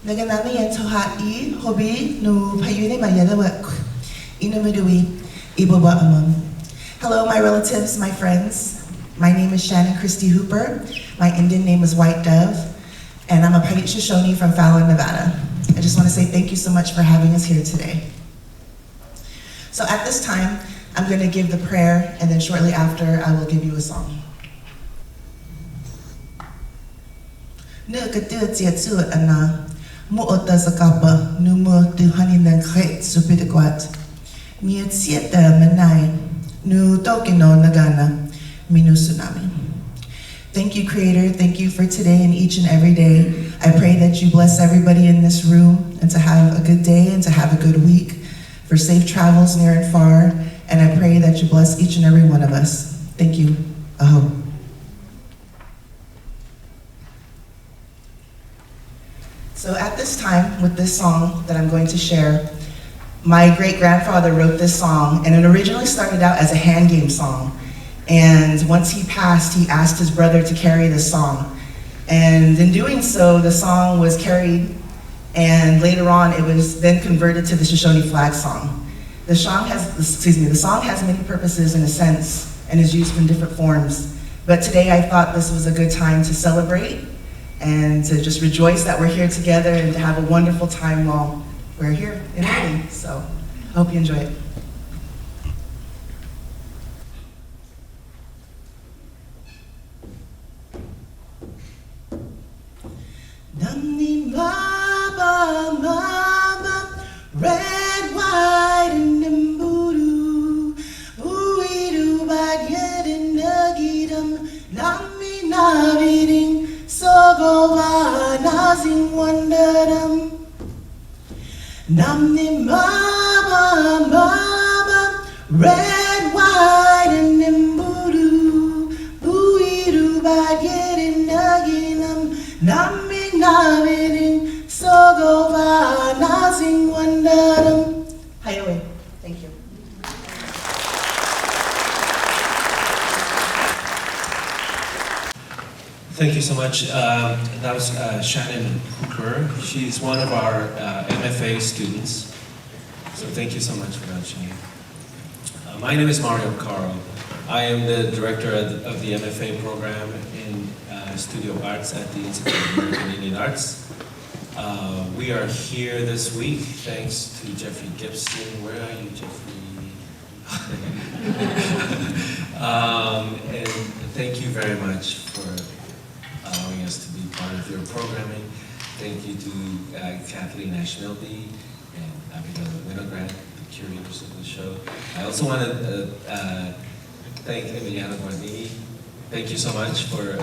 naganami toha I hobi no payune mayadawa inumudui iboba amam. Hello, my relatives, my friends. My name is Shannon Christie Hooper. My Indian name is White Dove, and I'm a Paiute Shoshone from Fallon, Nevada. I just want to say thank you so much for having us here today. So at this time, I'm going to give the prayer, and then shortly after, I will give you a song. Thank you, Creator. Thank you for today and each and every day. I pray that you bless everybody in this room and to have a good day and to have a good week, for safe travels near and far. And I pray that you bless each and every one of us. Thank you. Aho. So at this time, with this song that I'm going to share, my great-grandfather wrote this song, and it originally started out as a hand game song. And once he passed, he asked his brother to carry this song. And in doing so, the song was carried, and later on, it was then converted to the Shoshone flag song. The song has many purposes in a sense, and is used in different forms. But today, I thought this was a good time to celebrate and to just rejoice that we're here together and to have a wonderful time while we're here in Italy. So, I hope you enjoy it. Namni mama, mama, red, white, and Mburu. Uidu baged and nugidum. Nami naviding, sogova nazing wonderum. Namni mama, mama, red, white, and Mburu. Uidu baged and nugidum. Nami naviding, sogova nazing wonderum. Highway. Thank you. Thank you so much. That was Shannon Hooker. She's one of our MFA students. So thank you so much for that, Shannon. My name is Mario Caro. I am the director of the MFA program in Studio Arts at the Institute of American Indian Arts. We are here this week thanks to Jeffrey Gibson. Where are you, Jeffrey? And thank you very much for allowing us to be part of your programming. Thank you to Kathleen Ashmilby and Abigail Winograd, the curators of the show. I also want to thank Emiliano Guardini. Thank you so much for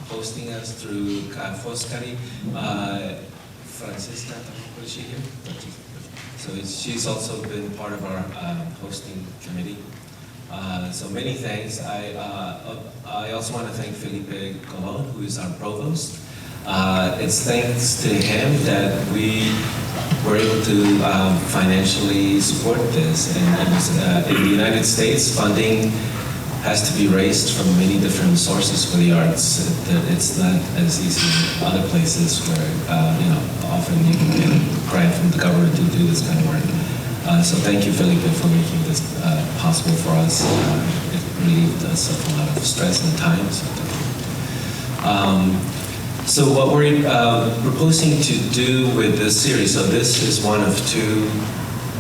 hosting us through Foscari. Francisca, was she here? So she's also been part of our hosting committee. So many thanks. I also want to thank Felipe Colon, who is our provost. It's thanks to him that we were able to financially support this. And in the United States, funding has to be raised from many different sources for the arts. It's not as easy in other places where, often you can get a grant from the government to do this kind of work. So thank you, Felipe, for making this possible for us. It relieved us of a lot of stress and time. So what we're proposing to do with this series, so this is one of two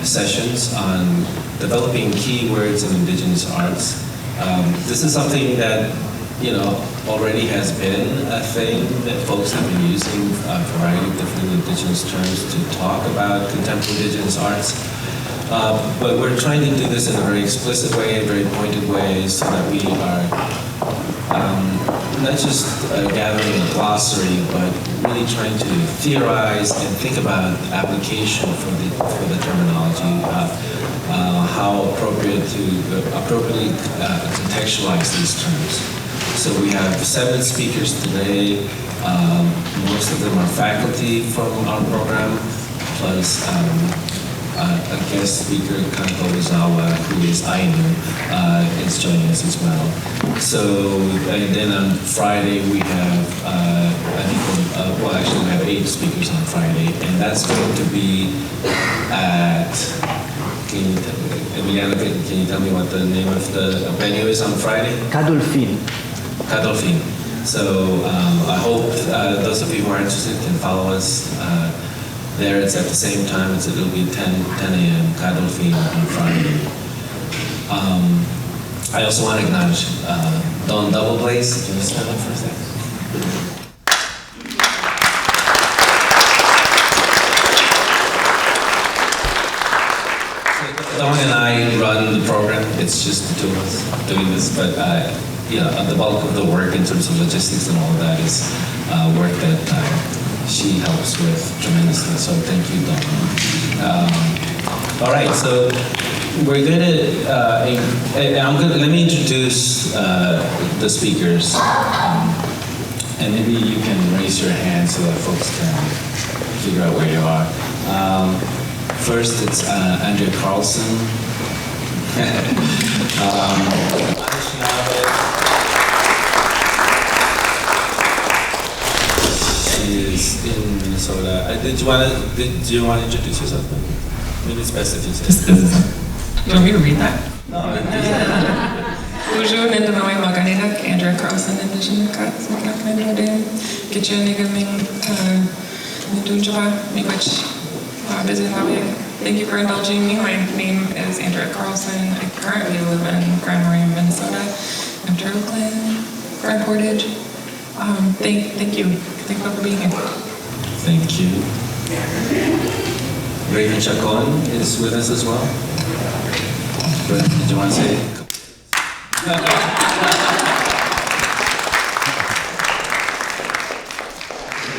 sessions on developing keywords in Indigenous arts. This is something that, already has been a thing that folks have been using a variety of different Indigenous terms to talk about contemporary Indigenous arts. But we're trying to do this in a very explicit way, a very pointed way, so that we are not just gathering a glossary, but really trying to theorize and think about application for the terminology, how appropriate to appropriately contextualize these terms. So we have 7 speakers today. Most of them are faculty from our program, plus a guest speaker, Kanako Uzawa, who is Ainu, is joining us as well. So, and then on Friday we have, well actually we have 8 speakers on Friday, and that's going to be at, Emiliano, can you tell me what the name of the venue is on Friday? Cadolfin. Cadolfin. So I hope those of you who are interested can follow us there. It's at the same time. It'll be 10 a.m. Cadolfin on Friday. I also want to acknowledge Don Double Blaze. Can you stand up for a second? Don and I run the program. It's just the two of us doing this, but the bulk of the work in terms of logistics and all of that is work that she helps with tremendously. So thank you, Don. All right, so we're let me introduce the speakers, and maybe you can raise your hand so that folks can figure out where you are. First, it's Andrea Carlson. She is in Minnesota. Do you want to introduce yourself? Maybe it's best if you say it. You want me to read that? No. Bonjour, Nindanoy Magalinak, Andrea Carlson, Indigenous, Makakanaden, Kitchenigam, Nidunjava, Miigwich, Bizihawi. Thank you for indulging me. My name is Andrea Carlson. I currently live in Grand Marais, Minnesota. I'm Turtleclan, Grand Portage. Thank you. Thank you for being here. Thank you. Raven Chacon is with us as well. Did you want to say it?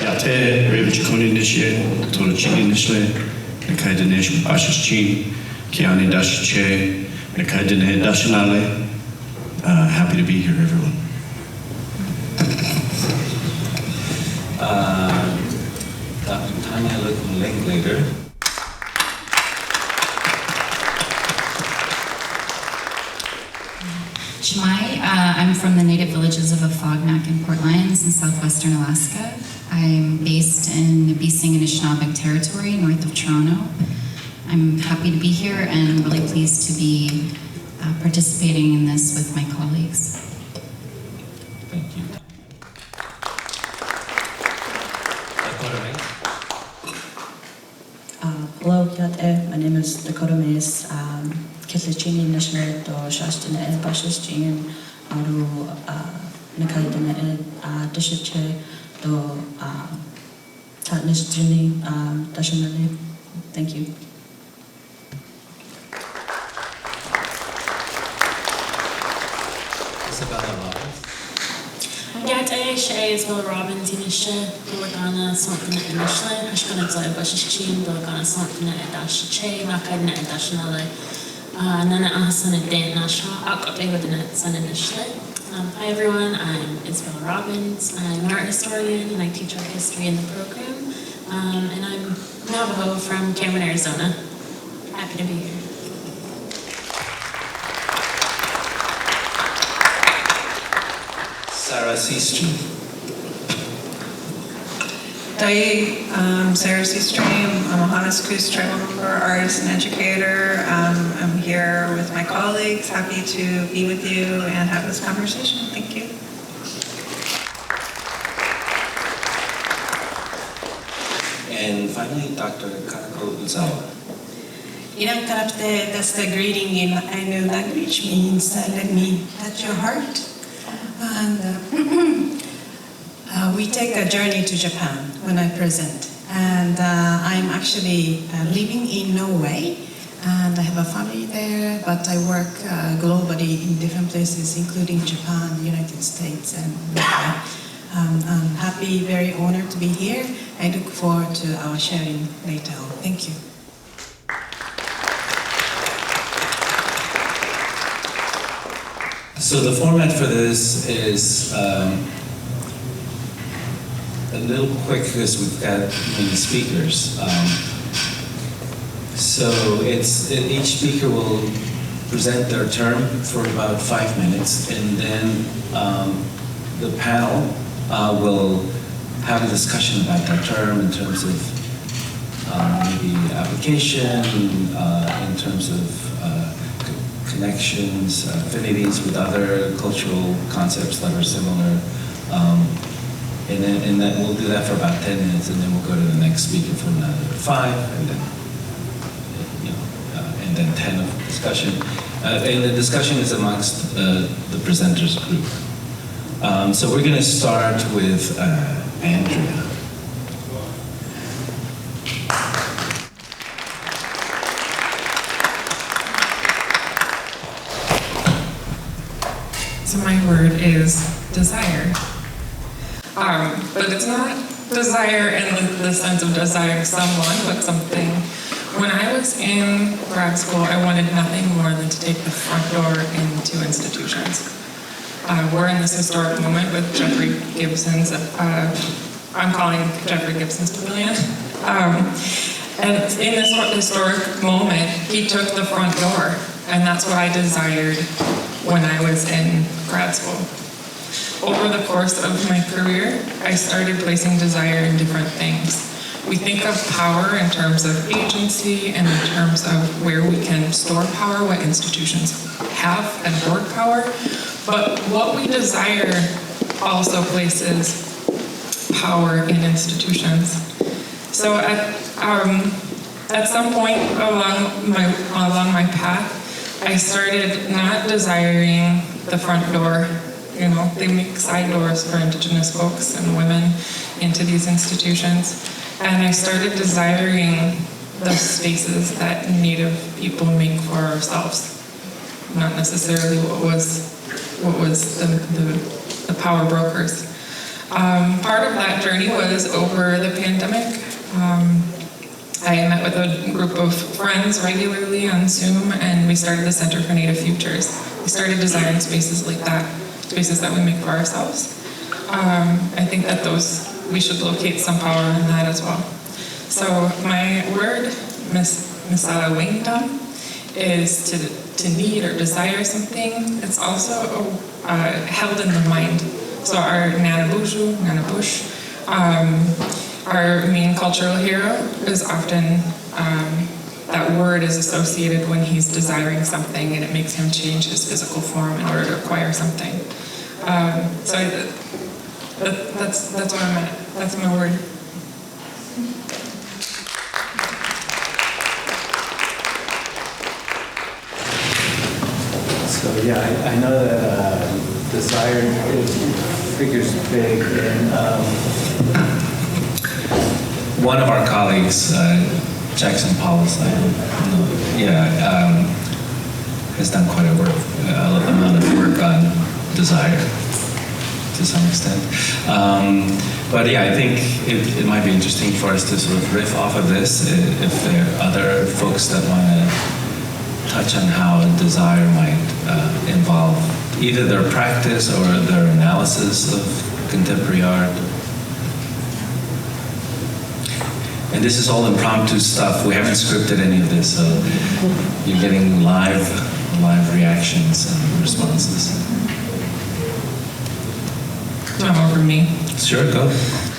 Yate, Raven Chacon initiate, Toro Ching initiate, Nakaidanish Bashas Chin, Kiani Dash Che, Nakaidane Dashanale. Happy to be here, everyone. Dr. Tanya Lukin Linklater. Shmai, I'm from the native villages of Afognak and Port Lions in southwestern Alaska. I'm based in the Bising Anishinaabeg territory, north of Toronto. I'm happy to be here and really pleased to be participating in this with my colleagues. Thank you. Dakota Mace. Hello, Yate. My name is Dakota Mace. Kitlachini National to Shastina Ed Bashastin, Aru Nakaidana Ed Dashache to Tatnish Jini Dashanale. Thank you. Isabella Robbins. Yate Shay Isabella Robbins Inisha, Dorgana Something Initially, Hashkana Zay Bashashin, Dorgana Something Dashache, Makadna Dashanale. Nana Ahasana Dan Nasha, Akabe with the Sun initially. Hi everyone, I'm Isabella Robbins. I'm an art historian and I teach art history in the program. And I'm Navajo from Cameron, Arizona. Happy to be here. Sara Siestreem. I'm Sara Siestreem. I'm a Hanaskus tribal member, artist, and educator. I'm here with my colleagues, happy to be with you and have this conversation. Thank you. And finally, Dr. Kanako Uzawa. Iram Karapte, that's the greeting in Ainu language, means let me touch your heart. And we take a journey to Japan when I present. And I'm actually living in Norway, and I have a family there, but I work globally in different places, including Japan, the United States, and Norway. I'm happy, very honored to be here. I look forward to our sharing later on. Thank you. So the format for this is a little quick because we've got many speakers. So each speaker will present their term for about 5 minutes, and then the panel will have a discussion about that term in terms of maybe application, in terms of connections, affinities with other cultural concepts that are similar. And then we'll do that for about 10 minutes, and then we'll go to the next speaker for another 5, and then and then 10 of discussion. And the discussion is amongst the presenters group. So we're going to start with Andrea. So my word is desire. But it's not desire in the sense of desiring someone, but something. When I was in grad school, I wanted nothing more than to take the front door into institutions. We're in this historic moment with Jeffrey Gibson's, I'm calling Jeffrey Gibson's Pavilion. And in this historic moment, he took the front door, and that's what I desired when I was in grad school. Over the course of my career, I started placing desire in different things. We think of power in terms of agency and in terms of where we can store power, what institutions have and hoard power. But what we desire also places power in institutions. So at some point along my path, I started not desiring the front door. You know, they make side doors for Indigenous folks and women into these institutions. And I started desiring the spaces that Native people make for ourselves, not necessarily what was the power brokers. Part of that journey was over the pandemic. I met with a group of friends regularly on Zoom, and we started the Center for Native Futures. We started designing spaces like that, spaces that we make for ourselves. I think that we should locate some power in that as well. So my word, misala wingdom, is to need or desire something. It's also held in the mind. So our Nanabush, our main cultural hero, is often, that word is associated when he's desiring something, and it makes him change his physical form in order to acquire something. So that's what I meant. That's my word. So yeah, I know that desire figures big in One of our colleagues, Jackson Paulus, has done quite a amount of work on desire to some extent. But yeah, I think it might be interesting for us to sort of riff off of this if there are other folks that want to touch on how desire might involve either their practice or their analysis of contemporary art. And this is all impromptu stuff. We haven't scripted any of this, so you're getting live reactions and responses. Over me. Sure, go.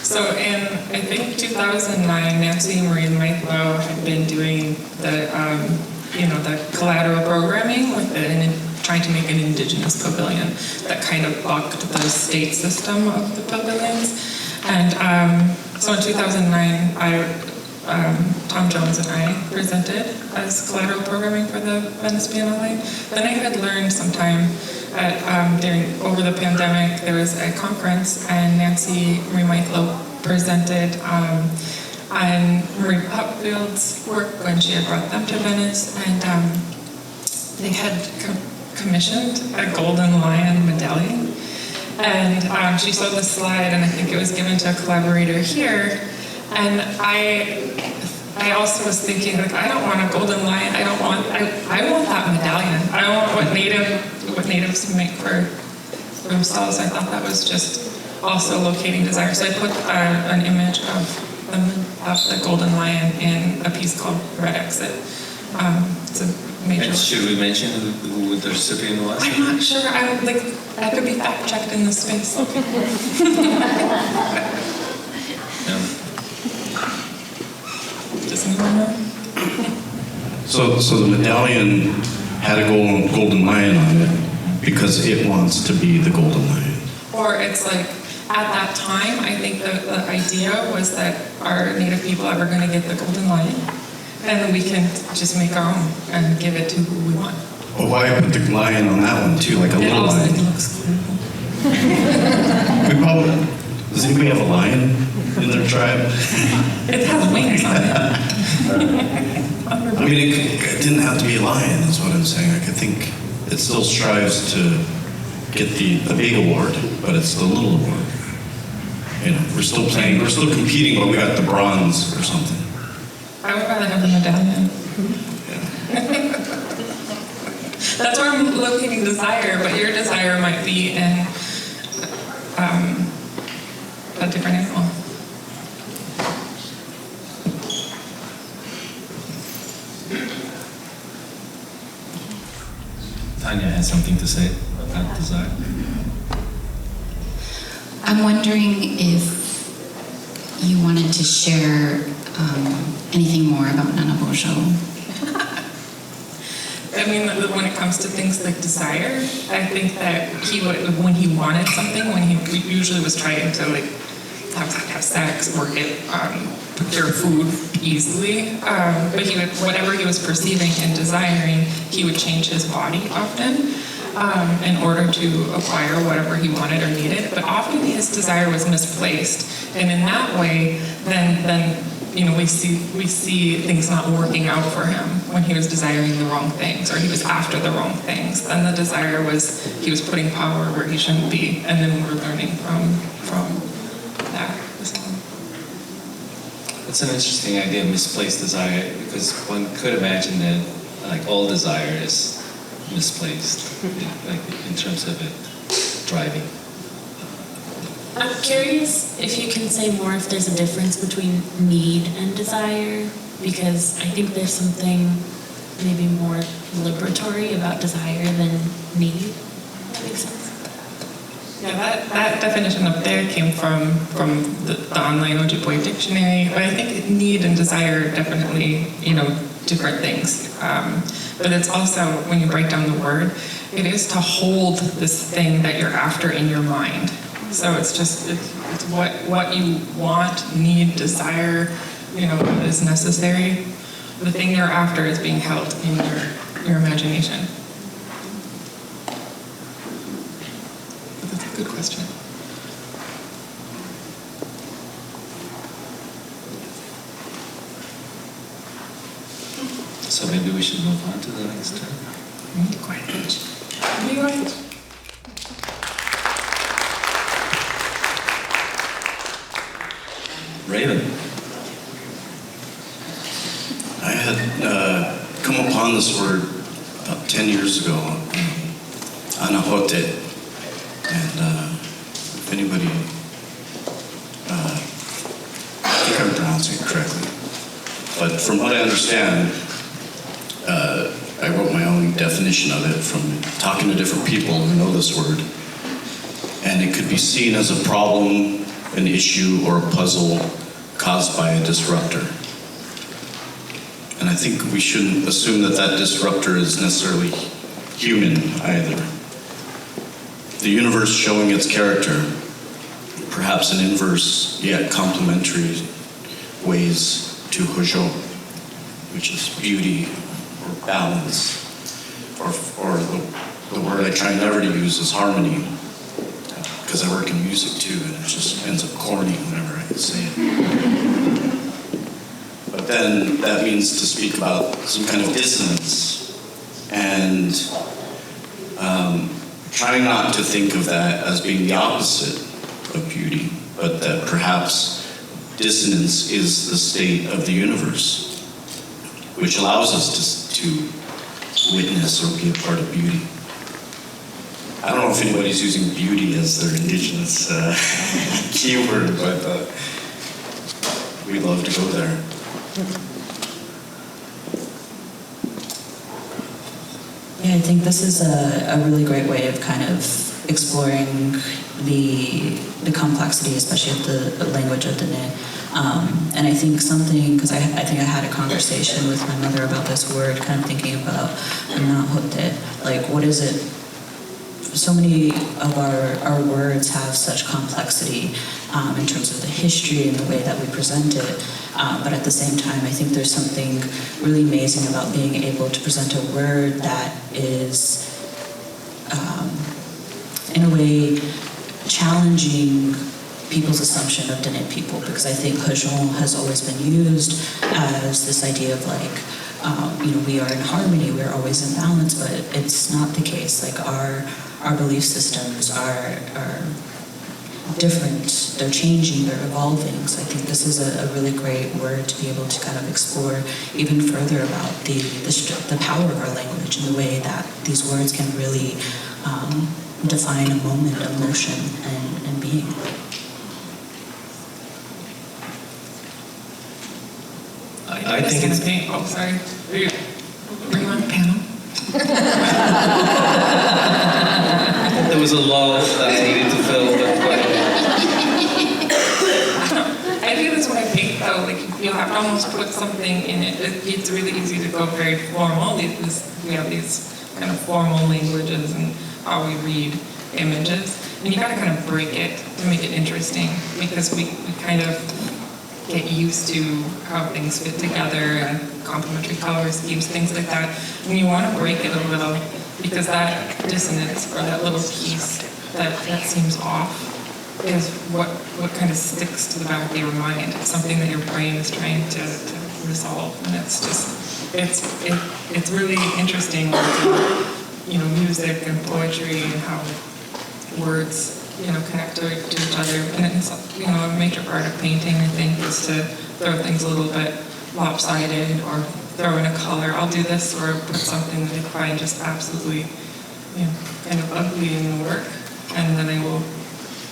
So in, I think, 2009, Nancy Marie Maithlow had been doing the collateral programming with trying to make an Indigenous pavilion that kind of bucked the state system of the pavilions. And so in 2009, Tom Jones and I presented as collateral programming for the Venice Biennale. Then I had learned sometime over the pandemic, there was a conference, and Nancy Marie Maithlow presented on Marie Hupfield's work when she had brought them to Venice, and they had commissioned a golden lion medallion. And she showed the slide, and I think it was given to a collaborator here. And I also was thinking, like, I don't want a golden lion. I want that medallion. I want what natives make for themselves. I thought that was just also locating desire. So I put an image of the golden lion in a piece called Red X. It's a major. And should we mention who the recipient was? I'm not sure. I could be fact checked in this space. No. Does anyone know? So the medallion had a golden lion on it because it wants to be the golden lion. Or it's like, at that time, I think the idea was that are Native people ever going to get the golden lion? And then we can just make our own and give it to who we want. Well, why put the lion on that one too, like a little lion? It looks cool. We probably, does anybody have a lion in their tribe? It has wings on it. I mean, it didn't have to be a lion, is what I'm saying. I could think it still strives to get the big award, but it's the little award. You know, we're still playing, we're still competing, but we got the bronze or something. I would rather have the medallion. That's where I'm locating desire, but your desire might be in a different animal. Tanya has something to say about desire. I'm wondering if you wanted to share anything more about Nanabojo. I mean, when it comes to things like desire, I think that when he wanted something, when he usually was trying to like have sex or procure food easily, but whatever he was perceiving and desiring, he would change his body often in order to acquire whatever he wanted or needed. But often his desire was misplaced, and in that way, then you know, we see things not working out for him when he was desiring the wrong things or he was after the wrong things. Then the desire was he was putting power where he shouldn't be, and then we're learning from that. So. It's an interesting idea, misplaced desire, because one could imagine that like all desire is misplaced, like in terms of it driving. I'm curious if you can say more if there's a difference between need and desire, because I think there's something maybe more liberatory about desire than need. That makes sense. Yeah, that definition up there came from the online Ojibwe dictionary, but I think need and desire are definitely, you know, different things. But it's also, when you break down the word, it is to hold this thing that you're after in your mind. So it's just, it's what you want, need, desire, you know, is necessary. The thing you're after is being held in your imagination. But that's a good question. So maybe we should move on to the next term. Quiet. Be quiet. Raven. I had come upon this word about 10 years ago, anahote, and if anybody, I think I'm pronouncing it correctly, but from what I understand, I wrote my own definition of it from talking to different people who know this word, and it could be seen as a problem, an issue, or a puzzle caused by a disruptor. And I think we shouldn't assume that that disruptor is necessarily human either. The universe showing its character, perhaps in inverse yet complementary ways to Hojo, which is beauty or balance, or the word I try never to use is harmony, because I work in music too, and it just ends up corny whenever I say it. But then that means to speak about some kind of dissonance, and trying not to think of that as being the opposite of beauty, but that perhaps dissonance is the state of the universe, which allows us to witness or be a part of beauty. I don't know if anybody's using beauty as their indigenous keyword, but we love to go there. Yeah, I think this is a really great way of kind of exploring the complexity, especially of the language of Dene. And I think something, because I think I had a conversation with my mother about this word, kind of thinking about nahote, like what is it? So many of our words have such complexity in terms of the history and the way that we present it. But at the same time, I think there's something really amazing about being able to present a word that is, in a way, challenging people's assumption of Dene people, because I think Hajon has always been used as this idea of like, we are in harmony, we're always in balance, but it's not the case. Like our belief systems are different, they're changing, they're evolving. So I think this is a really great word to be able to kind of explore even further about the power of our language and the way that these words can really define a moment, emotion, and being. I think it's... Oh, sorry. Are you on the panel? There was a lull that I needed to fill, but I feel this when I paint, though, like you have to almost put something in it. It's really easy to go very formal. We have these kind of formal languages and how we read images. And you gotta kind of break it to make it interesting, because we kind of get used to how things fit together and complementary color schemes, things like that. And you want to break it a little, because that dissonance or that little piece that seems off is what kind of sticks to the back of your mind. It's something that your brain is trying to resolve, and it's really interesting to, music and poetry and how words connect to each other. And it's, a major part of painting, I think, is to throw things a little bit lopsided or throw in a color. I'll do this or put something that I find just absolutely, kind of ugly in the work. And then I will,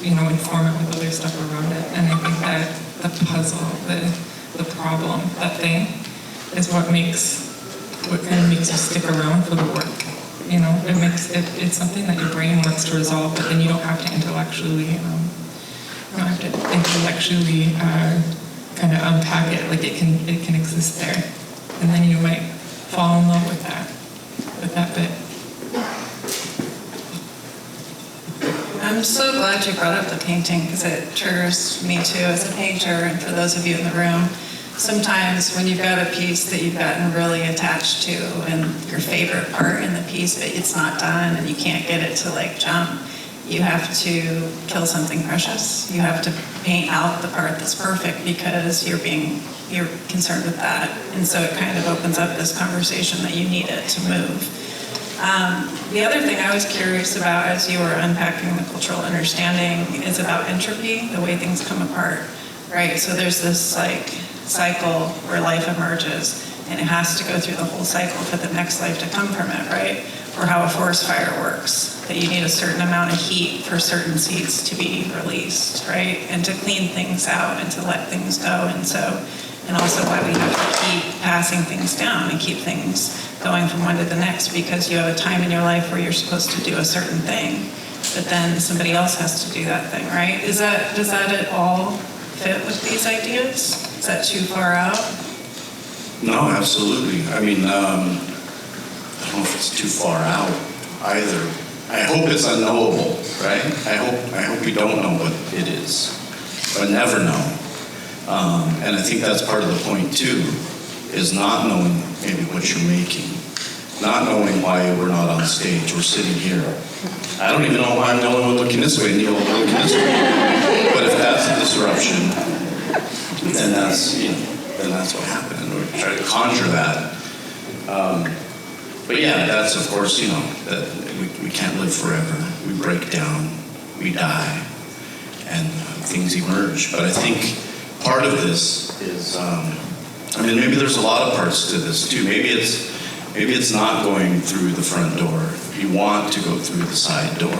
inform it with other stuff around it. And I think that the puzzle, the problem, that thing, is what kind of makes you stick around for the work. It's something that your brain wants to resolve, but then you don't have to intellectually, kind of unpack it. Like it can exist there, and then you might fall in love with that bit. I'm so glad you brought up the painting, because it triggers me too as a painter, and for those of you in the room. Sometimes when you've got a piece that you've gotten really attached to and your favorite part in the piece, but it's not done and you can't get it to jump, you have to kill something precious. You have to paint out the part that's perfect because you're concerned with that. And so it kind of opens up this conversation that you need it to move. The other thing I was curious about as you were unpacking the cultural understanding is about entropy, the way things come apart, right? So there's this cycle where life emerges, and it has to go through the whole cycle for the next life to come from it, right? Or how a forest fire works, that you need a certain amount of heat for certain seeds to be released, right? And to clean things out and to let things go. And also why we have to keep passing things down and keep things going from one to the next, because you have a time in your life where you're supposed to do a certain thing, but then somebody else has to do that thing, right? Does that at all fit with these ideas? Is that too far out? No, absolutely. I mean, I don't know if it's too far out either. I hope it's unknowable, right? I hope we don't know what it is, but never know. And I think that's part of the point too, is not knowing maybe what you're making, not knowing why we're not on stage. We're sitting here. I don't even know why I'm the only one looking this way and the only one looking this way. But if that's a disruption, then that's what happened. And we try to conjure that. But yeah, that's of course, that we can't live forever. We break down, we die, and things emerge. But I think part of this is, maybe there's a lot of parts to this too. Maybe it's not going through the front door. You want to go through the side door,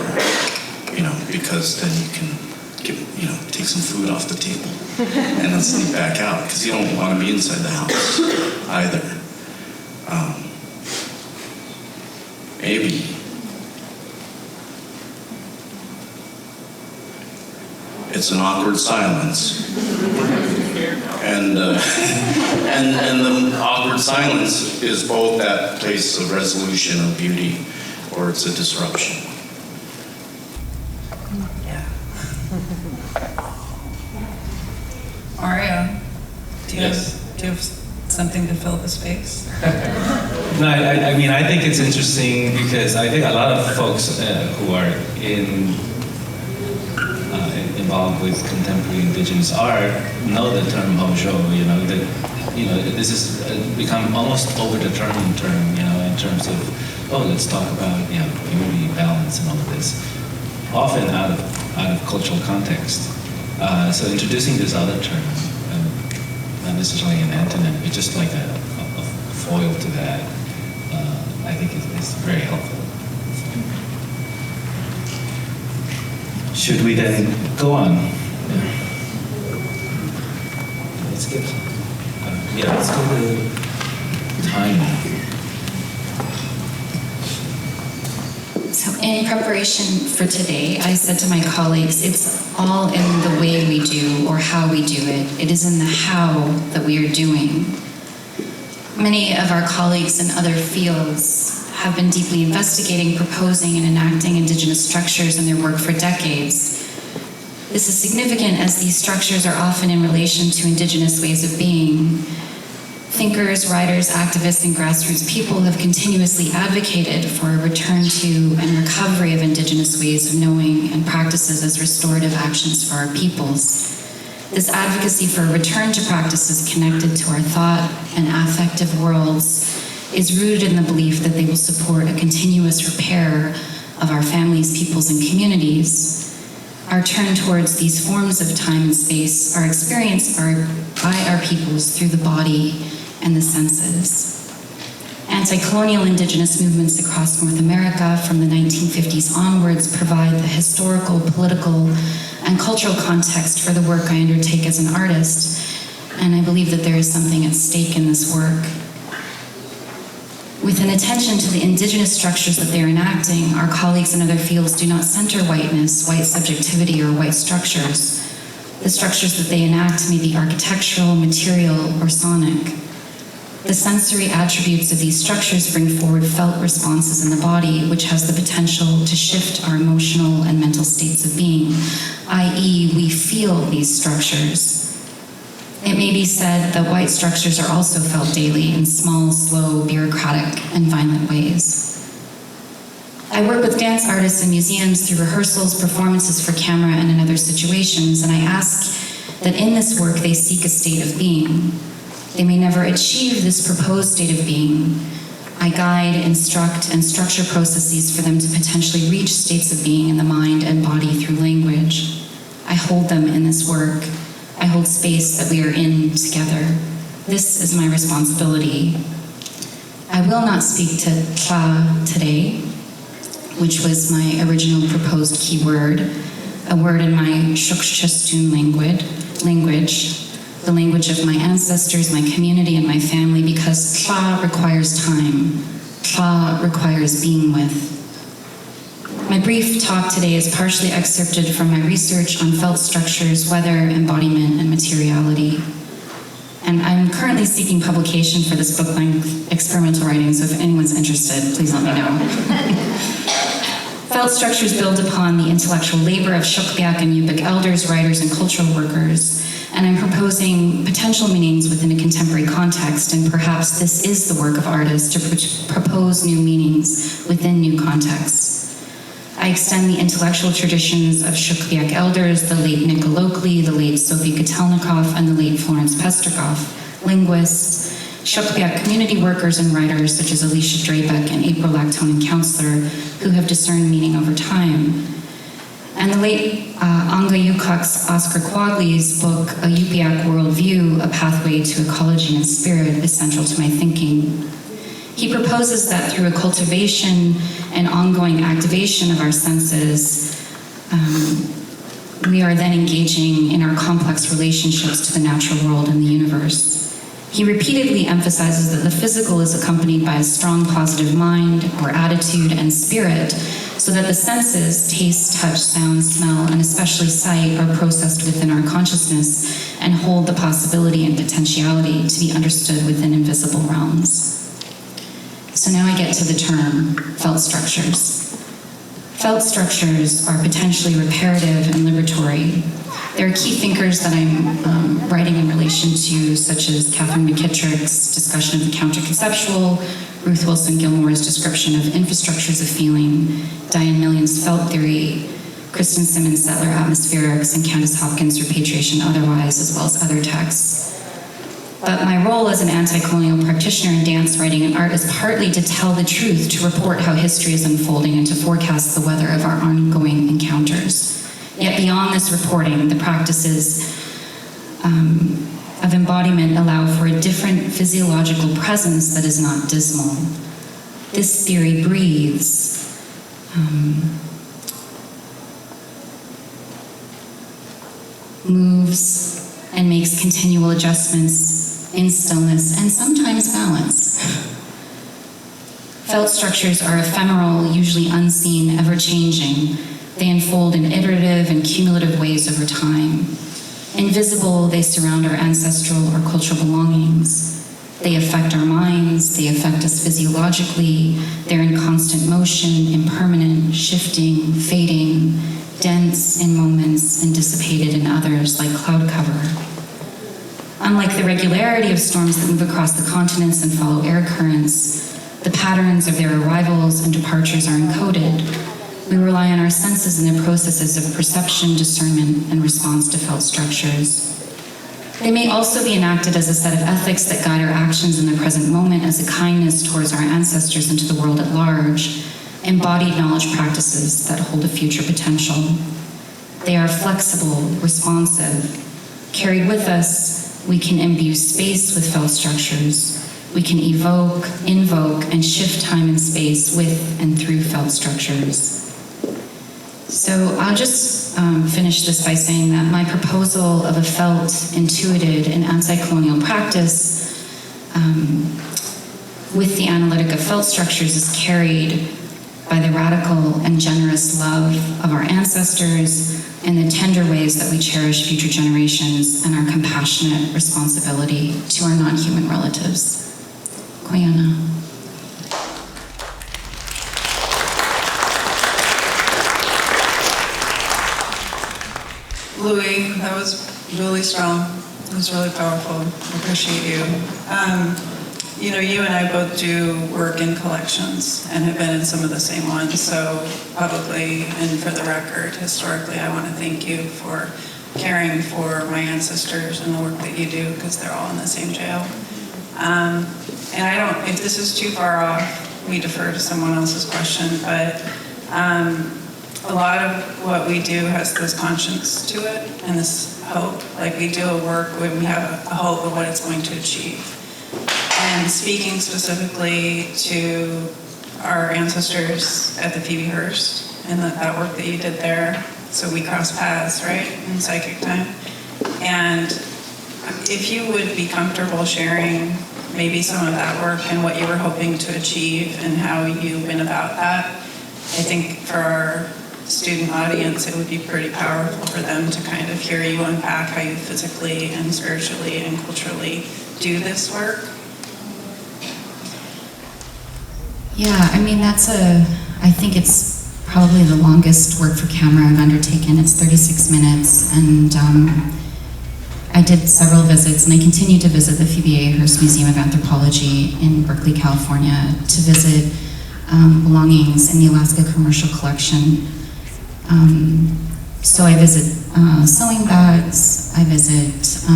because then you can take some food off the table and then sneak back out, because you don't want to be inside the house either. it's an awkward silence. And the awkward silence is both that place of resolution or beauty, or it's a disruption. Mario, do you Yes. have something to fill the space? No, I mean, I think it's interesting because I think a lot of folks who are involved with contemporary Indigenous art know the term Hojo. This has become almost over-determined term, in terms of, let's talk about, beauty, balance, and all of this, often out of cultural context. So introducing this other term, not necessarily an antonym, but just like a foil to that, I think is very helpful. Should we then go on? Let's get, let's go to time. So in preparation for today, I said to my colleagues, it's all in the way we do or how we do it. It is in the how that we are doing. Many of our colleagues in other fields have been deeply investigating, proposing, and enacting Indigenous structures in their work for decades. This is significant as these structures are often in relation to Indigenous ways of being. Thinkers, writers, activists, and grassroots people have continuously advocated for a return to and recovery of Indigenous ways of knowing and practices as restorative actions for our peoples. This advocacy for a return to practices connected to our thought and affective worlds is rooted in the belief that they will support a continuous repair of our families, peoples, and communities. Our turn towards these forms of time and space are experienced by our peoples through the body and the senses. Anti-colonial Indigenous movements across North America from the 1950s onwards provide the historical, political, and cultural context for the work I undertake as an artist, and I believe that there is something at stake in this work. With an attention to the Indigenous structures that they are enacting, our colleagues in other fields do not center whiteness, white subjectivity, or white structures. The structures that they enact may be architectural, material, or sonic. The sensory attributes of these structures bring forward felt responses in the body, which has the potential to shift our emotional and mental states of being, i.e., we feel these structures. It may be said that white structures are also felt daily in small, slow, bureaucratic, and violent ways. I work with dance artists in museums through rehearsals, performances for camera, and in other situations, and I ask that in this work they seek a state of being. They may never achieve this proposed state of being. I guide, instruct, and structure processes for them to potentially reach states of being in the mind and body through language. I hold them in this work. I hold space that we are in together. This is my responsibility. I will not speak to Tla today, which was my original proposed keyword, a word in my Chacon language, the language of my ancestors, my community, and my family, because Tla requires time. Tla requires being with. My brief talk today is partially excerpted from my research on felt structures, weather, embodiment, and materiality. And I'm currently seeking publication for this book-length experimental writing, so if anyone's interested, please let me know. Felt structures build upon the intellectual labor of Shukbiak and Yupik elders, writers, and cultural workers, and I'm proposing potential meanings within a contemporary context, and perhaps this is the work of artists to propose new meanings within new contexts. I extend the intellectual traditions of Shukbiak elders, the late Nicola Oakley, the late Sophie Kotelnikov, and the late Florence Pesterkoff, linguists, Shukbiak community workers and writers such as Alicia Drabek and April Lactonin Counselor, who have discerned meaning over time. And the late Anga Yukak's Oscar Quagley's book, A Yupiak Worldview, A Pathway to Ecology and Spirit, is central to my thinking. He proposes that through a cultivation and ongoing activation of our senses, we are then engaging in our complex relationships to the natural world and the universe. He repeatedly emphasizes that the physical is accompanied by a strong positive mind or attitude and spirit, so that the senses, taste, touch, sound, smell, and especially sight, are processed within our consciousness and hold the possibility and potentiality to be understood within invisible realms. So now I get to the term felt structures. Felt structures are potentially reparative and liberatory. There are key thinkers that I'm writing in relation to, such as Catherine McKittrick's discussion of the counterconceptual, Ruth Wilson Gilmore's description of infrastructures of feeling, Diane Million's felt theory, Kristen Simmons' settler atmospherics, and Candace Hopkins' repatriation otherwise, as well as other texts. But my role as an anti-colonial practitioner in dance, writing, and art is partly to tell the truth, to report how history is unfolding, and to forecast the weather of our ongoing encounters. Yet beyond this reporting, the practices of embodiment allow for a different physiological presence that is not dismal. This theory breathes. Moves and makes continual adjustments in stillness and sometimes balance. Felt structures are ephemeral, usually unseen, ever-changing. They unfold in iterative and cumulative ways over time. Invisible, they surround our ancestral or cultural belongings. They affect our minds, they affect us physiologically. They're in constant motion, impermanent, shifting, fading, dense in moments and dissipated in others, like cloud cover. Unlike the regularity of storms that move across the continents and follow air currents, the patterns of their arrivals and departures are encoded. We rely on our senses in the processes of perception, discernment, and response to felt structures. They may also be enacted as a set of ethics that guide our actions in the present moment, as a kindness towards our ancestors and to the world at large, embodied knowledge practices that hold a future potential. They are flexible, responsive. Carried with us, we can imbue space with felt structures. We can evoke, invoke, and shift time and space with and through felt structures. So I'll just finish this by saying that my proposal of a felt, intuited, and anti-colonial practice with the analytic of felt structures is carried by the radical and generous love of our ancestors and the tender ways that we cherish future generations and our compassionate responsibility to our non-human relatives. Koyana. Louis, that was really strong. It was really powerful. I appreciate you. You and I both do work in collections and have been in some of the same ones. So publicly and for the record, historically, I want to thank you for caring for my ancestors and the work that you do, because they're all in the same jail. And if this is too far off, we defer to someone else's question, but a lot of what we do has this conscience to it and this hope. Like, we do a work when we have a hope of what it's going to achieve. And speaking specifically to our ancestors at the Phoebe Hearst and that work that you did there, so we crossed paths, right, in psychic time. And if you would be comfortable sharing maybe some of that work and what you were hoping to achieve and how you went about that, I think for our student audience, it would be pretty powerful for them to kind of hear you unpack how you physically and spiritually and culturally do this work. Yeah, I mean, I think it's probably the longest work for camera I've undertaken. It's 36 minutes, and I did several visits, and I continue to visit the Phoebe A. Hearst Museum of Anthropology in Berkeley, California, to visit belongings in the Alaska Commercial Collection. So I visit sewing bags, I visit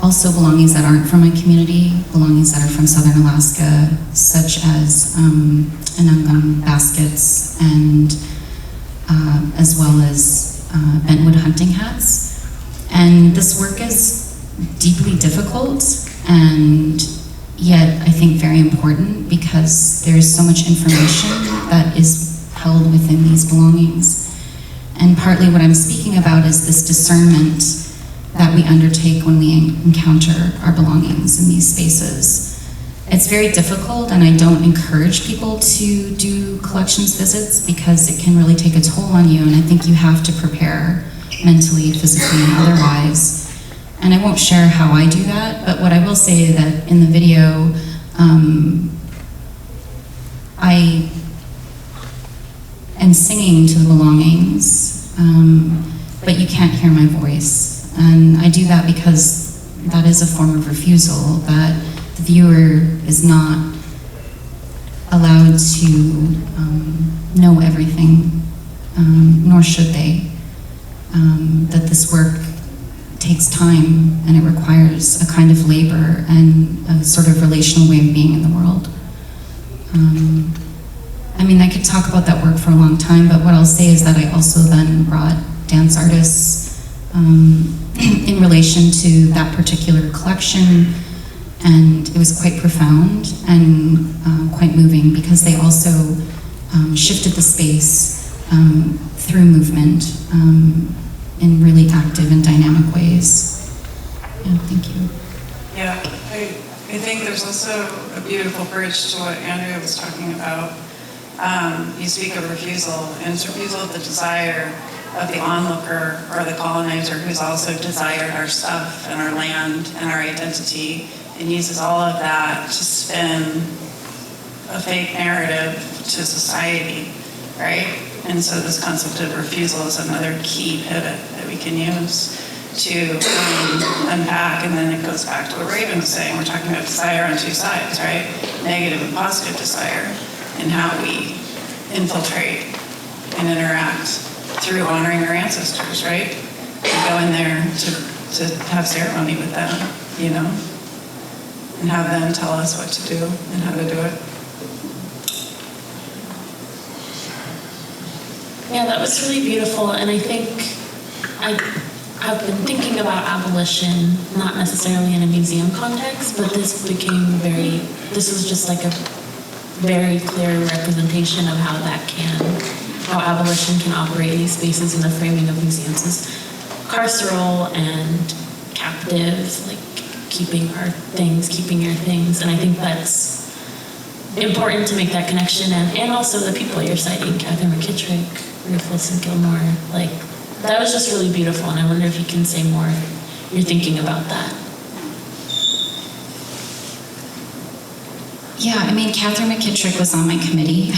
also belongings that aren't from my community, belongings that are from southern Alaska, such as Anungum baskets and as well as bentwood hunting hats. And this work is deeply difficult and yet I think very important, because there's so much information that is held within these belongings. And partly what I'm speaking about is this discernment that we undertake when we encounter our belongings in these spaces. It's very difficult, and I don't encourage people to do collections visits because it can really take a toll on you, and I think you have to prepare mentally, physically, and otherwise. And I won't share how I do that, but what I will say is that in the video, I am singing to the belongings, but you can't hear my voice. And I do that because that is a form of refusal, that the viewer is not allowed to know everything, nor should they. That this work takes time and it requires a kind of labor and a sort of relational way of being in the world. I mean, I could talk about that work for a long time, but what I'll say is that I also then brought dance artists in relation to that particular collection, and it was quite profound and quite moving because they also shifted the space through movement in really active and dynamic ways. Yeah, thank you. Yeah, I think there's also a beautiful bridge to what Andrea was talking about. You speak of refusal, and it's refusal of the desire of the onlooker or the colonizer who's also desired our stuff and our land and our identity, and uses all of that to spin a fake narrative to society, right? And so this concept of refusal is another key pivot that we can use to unpack, and then it goes back to what Raven was saying. We're talking about desire on two sides, right? Negative and positive desire, and how we infiltrate and interact through honoring our ancestors, right? We go in there to have ceremony with them, you know, and have them tell us what to do and how to do it. Yeah, that was really beautiful, and I think I've been thinking about abolition, not necessarily in a museum context, but this was just like a very clear representation of how abolition can operate in these spaces in the framing of museums is carceral and captive, like keeping your things, and I think that's important to make that connection, and also the people you're citing, Catherine McKittrick, Rufus and Gilmore, like that was just really beautiful, and I wonder if you can say more if you're thinking about that. Yeah, I mean, Catherine McKittrick was on my committee,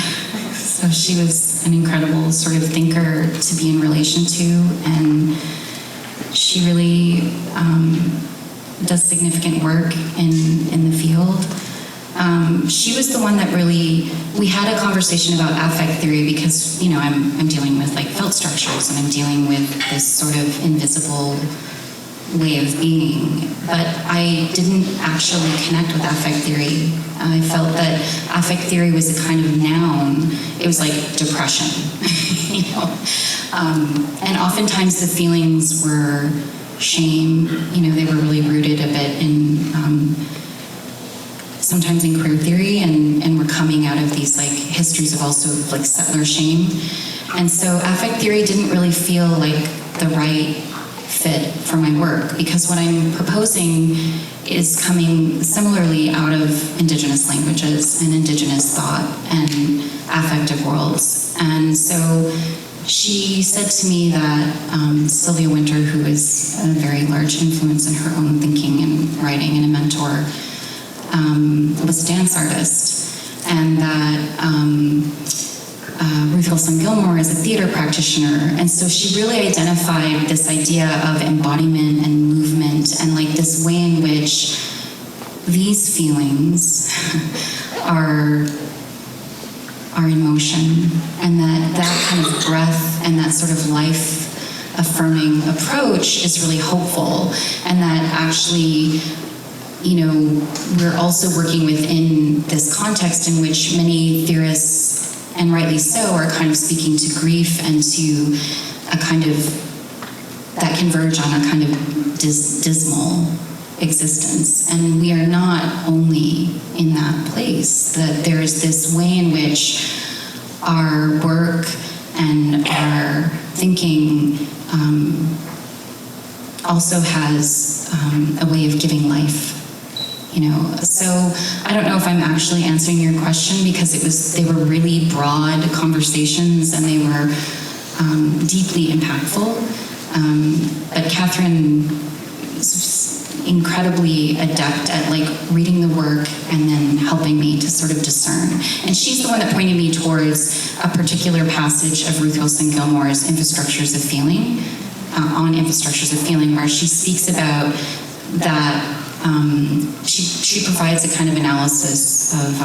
so she was an incredible sort of thinker to be in relation to, and she really does significant work in the field. She was the one that really, we had a conversation about affect theory because, you know, I'm dealing with like felt structures and I'm dealing with this sort of invisible way of being, but I didn't actually connect with affect theory. I felt that affect theory was a kind of noun. It was like depression, you know? And oftentimes the feelings were shame, you know, they were really rooted a bit in sometimes in queer theory, and we're coming out of these like histories of also like settler shame. And so affect theory didn't really feel like the right fit for my work, because what I'm proposing is coming similarly out of Indigenous languages and Indigenous thought and affective worlds. And so she said to me that Sylvia Wynter, who is a very large influence in her own thinking and writing and a mentor, was a dance artist, and that Ruth Wilson Gilmore is a theater practitioner, and so she really identified this idea of embodiment and movement and like this way in which these feelings are in motion, and that kind of breath and that sort of life affirming approach is really hopeful, and that actually, you know, we're also working within this context in which many theorists, and rightly so, are kind of speaking to grief and to a kind of, that converge on a kind of dismal existence. And we are not only in that place, that there is this way in which our work and our thinking also has a way of giving life. So I don't know if I'm actually answering your question, because they were really broad conversations and they were deeply impactful. But Catherine is incredibly adept at reading the work and then helping me to sort of discern. And she's the one that pointed me towards a particular passage of Ruth Wilson Gilmore's Infrastructures of Feeling, on Infrastructures of Feeling, where she speaks about that. She provides a kind of analysis of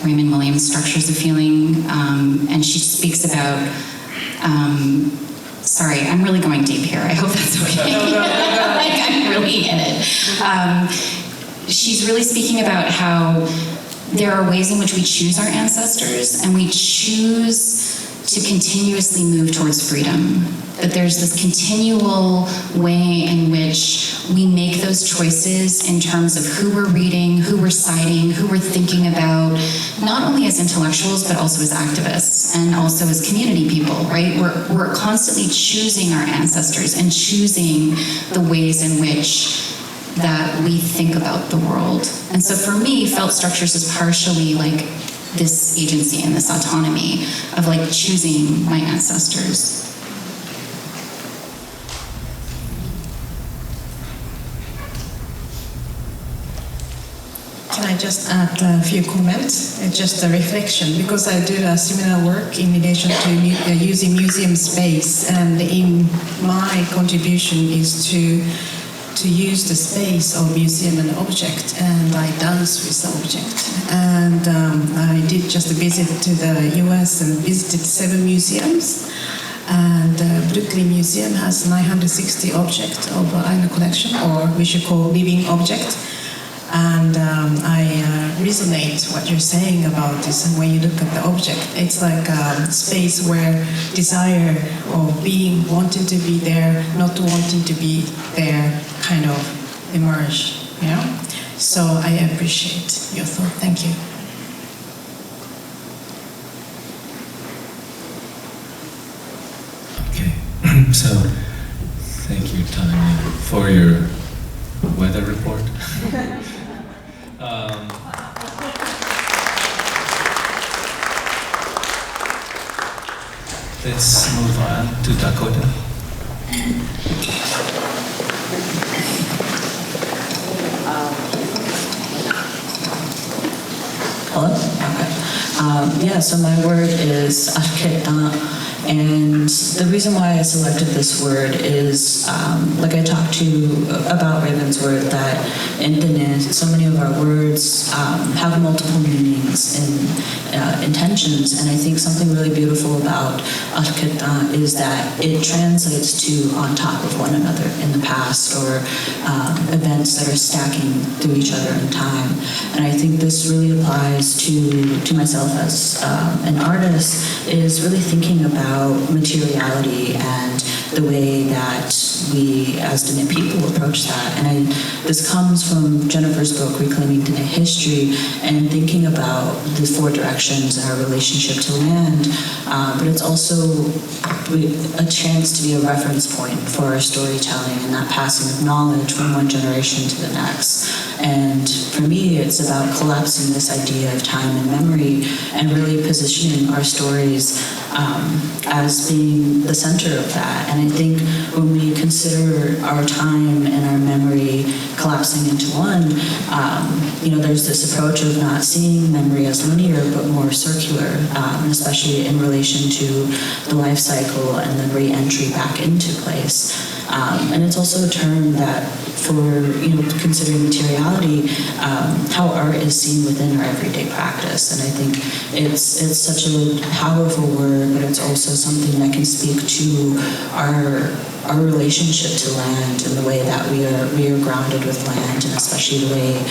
Raymond Williams' Structures of Feeling, and she speaks about, sorry, I'm really going deep here. I hope that's okay. I'm really in it. She's really speaking about how there are ways in which we choose our ancestors, and we choose to continuously move towards freedom. That there's this continual way in which we make those choices in terms of who we're reading, who we're citing, who we're thinking about, not only as intellectuals, but also as activists and also as community people, right? We're constantly choosing our ancestors and choosing the ways in which that we think about the world. And so for me, felt structures is partially this agency and this autonomy of choosing my ancestors. Can I just add a few comments? It's just a reflection, because I do a similar work in relation to using museum space, and in my contribution is to use the space of museum and object, and I dance with the object. And I did just a visit to the US and visited 7 museums. And the Brooklyn Museum has 960 objects of in a collection, or we should call living object. And I resonate what you're saying about this. And when you look at the object, it's like a space where desire of being, wanting to be there, not wanting to be there, kind of emerge, So I appreciate your thought. Thank you. Okay, so thank you, Tanya, for your weather report. Let's move on to Dakota. Hello? Okay. So my word is arqueta. And the reason why I selected this word is, I talked to you about Raven's word, that in Dene, so many of our words have multiple meanings and intentions. And I think something really beautiful about arqueta is that it translates to on top of one another in the past, or events that are stacking through each other in time. And I think this really applies to myself as an artist, is really thinking about materiality and the way that we as Dene people approach that. And this comes from Jennifer's book, Reclaiming Dene History, and thinking about the 4 directions in our relationship to land, but it's also a chance to be a reference point for our storytelling and that passing of knowledge from one generation to the next. And for me, it's about collapsing this idea of time and memory and really positioning our stories as being the center of that. And I think when we consider our time and our memory collapsing into one, there's this approach of not seeing memory as linear, but more circular, especially in relation to the life cycle and the re-entry back into place. And it's also a term that, for considering materiality, how art is seen within our everyday practice. And I think it's such a powerful word, but it's also something that can speak to our relationship to land and the way that we are grounded with land, and especially the way,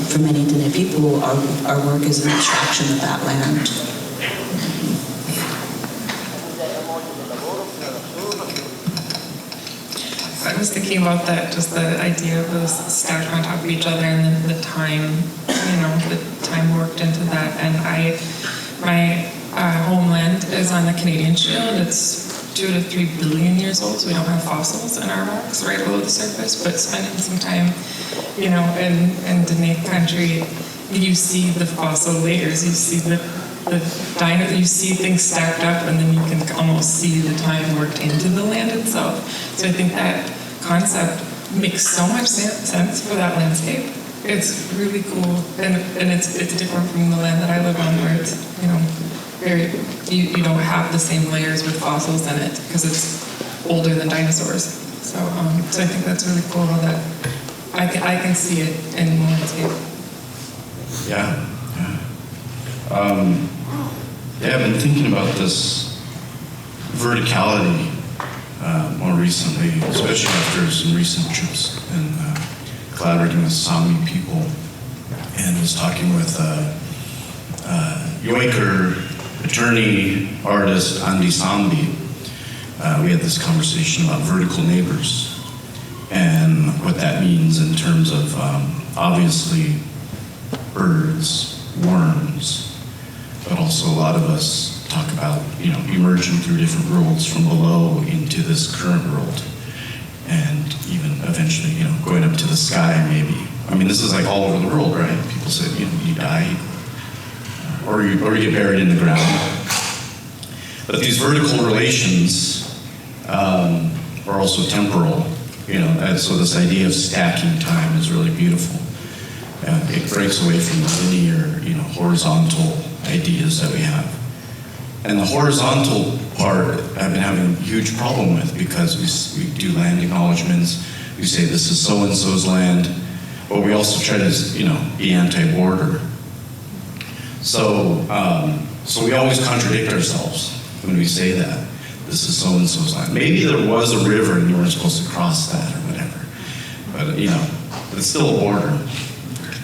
for many Dene people, our work is an abstraction of that land. I was thinking about that, just the idea of those stacked on top of each other, and then the time, the time worked into that. And my homeland is on the Canadian Shield. It's 2 to 3 billion years old, so we don't have fossils in our rocks right below the surface, but spending some time, in Dene country, you see the fossil layers, you see you see things stacked up, and then you can almost see the time worked into the land itself. So I think that concept makes so much sense for that landscape. It's really cool, and it's different from the land that I live on, where it's you don't have the same layers with fossils in it because it's older than dinosaurs. So I think that's really cool that I can see it in the landscape. Yeah. I've been thinking about this verticality more recently, especially after some recent trips and collaborating with Sami people, and was talking with Yoiker attorney, artist Andy Sambi. We had this conversation about vertical neighbors and what that means in terms of obviously birds, worms, but also a lot of us talk about emerging through different worlds from below into this current world, and even eventually going up to the sky maybe. I mean, this is like all over the world, right? People say you die or you get buried in the ground. But these vertical relations are also temporal, and so this idea of stacking time is really beautiful. It breaks away from the linear, horizontal ideas that we have. And the horizontal part I've been having a huge problem with, because we do land acknowledgements, we say this is so-and-so's land, but we also try to, be anti-border. So we always contradict ourselves when we say that. This is so-and-so's land. Maybe there was a river and you weren't supposed to cross that or whatever. But, it's still a border.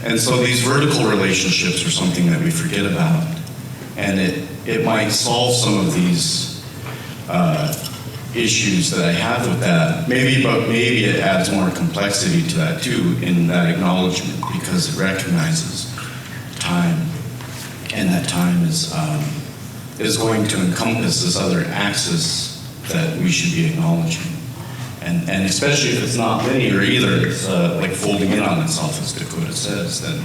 And so these vertical relationships are something that we forget about. And it might solve some of these issues that I have with that. Maybe it adds more complexity to that too, in that acknowledgement, because it recognizes time. And that time is going to encompass this other axis that we should be acknowledging. And especially if it's not linear either, it's like folding in on itself, as Dakota says, then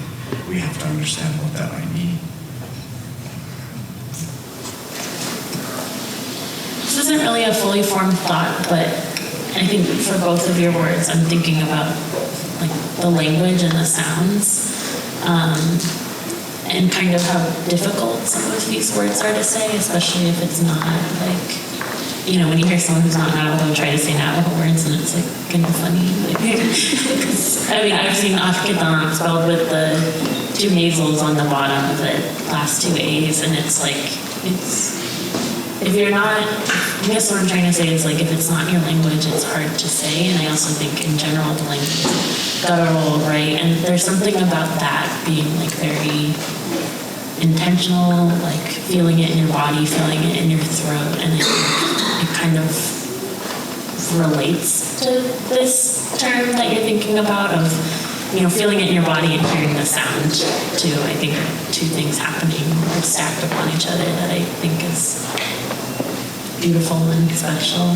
we have to understand what that might mean. This isn't really a fully formed thought, but I think for both of your words, I'm thinking about like the language and the sounds, and kind of how difficult some of these words are to say, especially if it's not like, when you hear someone who's not Navajo try to say Navajo words, and it's like kind of funny. I've seen Afkidan spelled with the 2 nasals on the bottom of the last 2 A's, and it's like, if you're not, I guess what I'm trying to say is like, if it's not your language, it's hard to say. And I also think in general, the language is guttural, right? And there's something about that being like very intentional, like feeling it in your body, feeling it in your throat, and it kind of relates to this term that you're thinking about of, feeling it in your body and hearing the sound too. I think are 2 things happening stacked upon each other that I think is beautiful and special.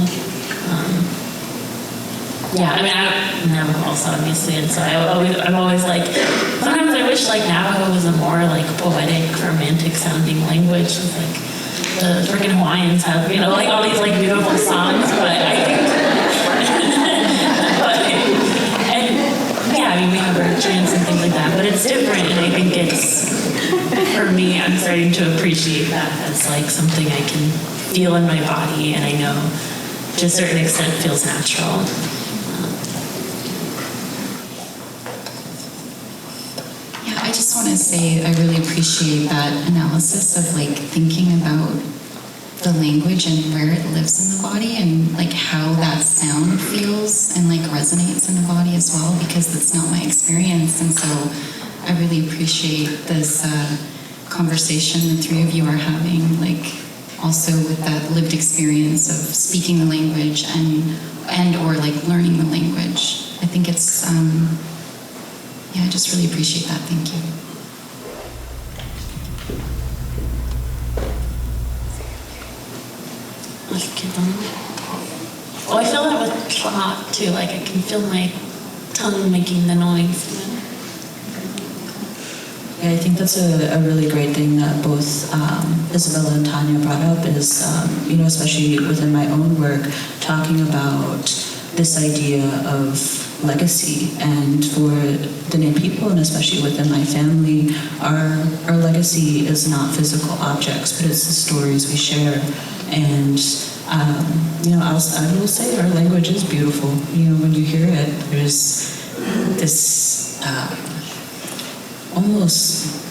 I'm Navajo also, obviously, and so I'm always like, sometimes I wish like Navajo was a more like poetic, romantic sounding language. It's like the freaking Hawaiians have, like all these like beautiful songs, but I think, we have our chants and things like that, but it's different, and I think it's, for me, I'm starting to appreciate that as like something I can feel in my body, and I know to a certain extent feels natural. I just want to say I really appreciate that analysis of like thinking about the language and where it lives in the body, and like how that sound feels and like resonates in the body as well, because that's not my experience. And so I really appreciate this conversation the 3 of you are having, like also with that lived experience of speaking the language and or like learning the language. I think it's I just really appreciate that. Thank you. hot too. Like I can feel my tongue making the noise. Yeah, I think that's a really great thing that both Isabella and Tanya brought up is, especially within my own work, talking about this idea of legacy. And for Dene people, and especially within my family, our legacy is not physical objects, but it's the stories we share. And I will say our language is beautiful. When you hear it, there's this almost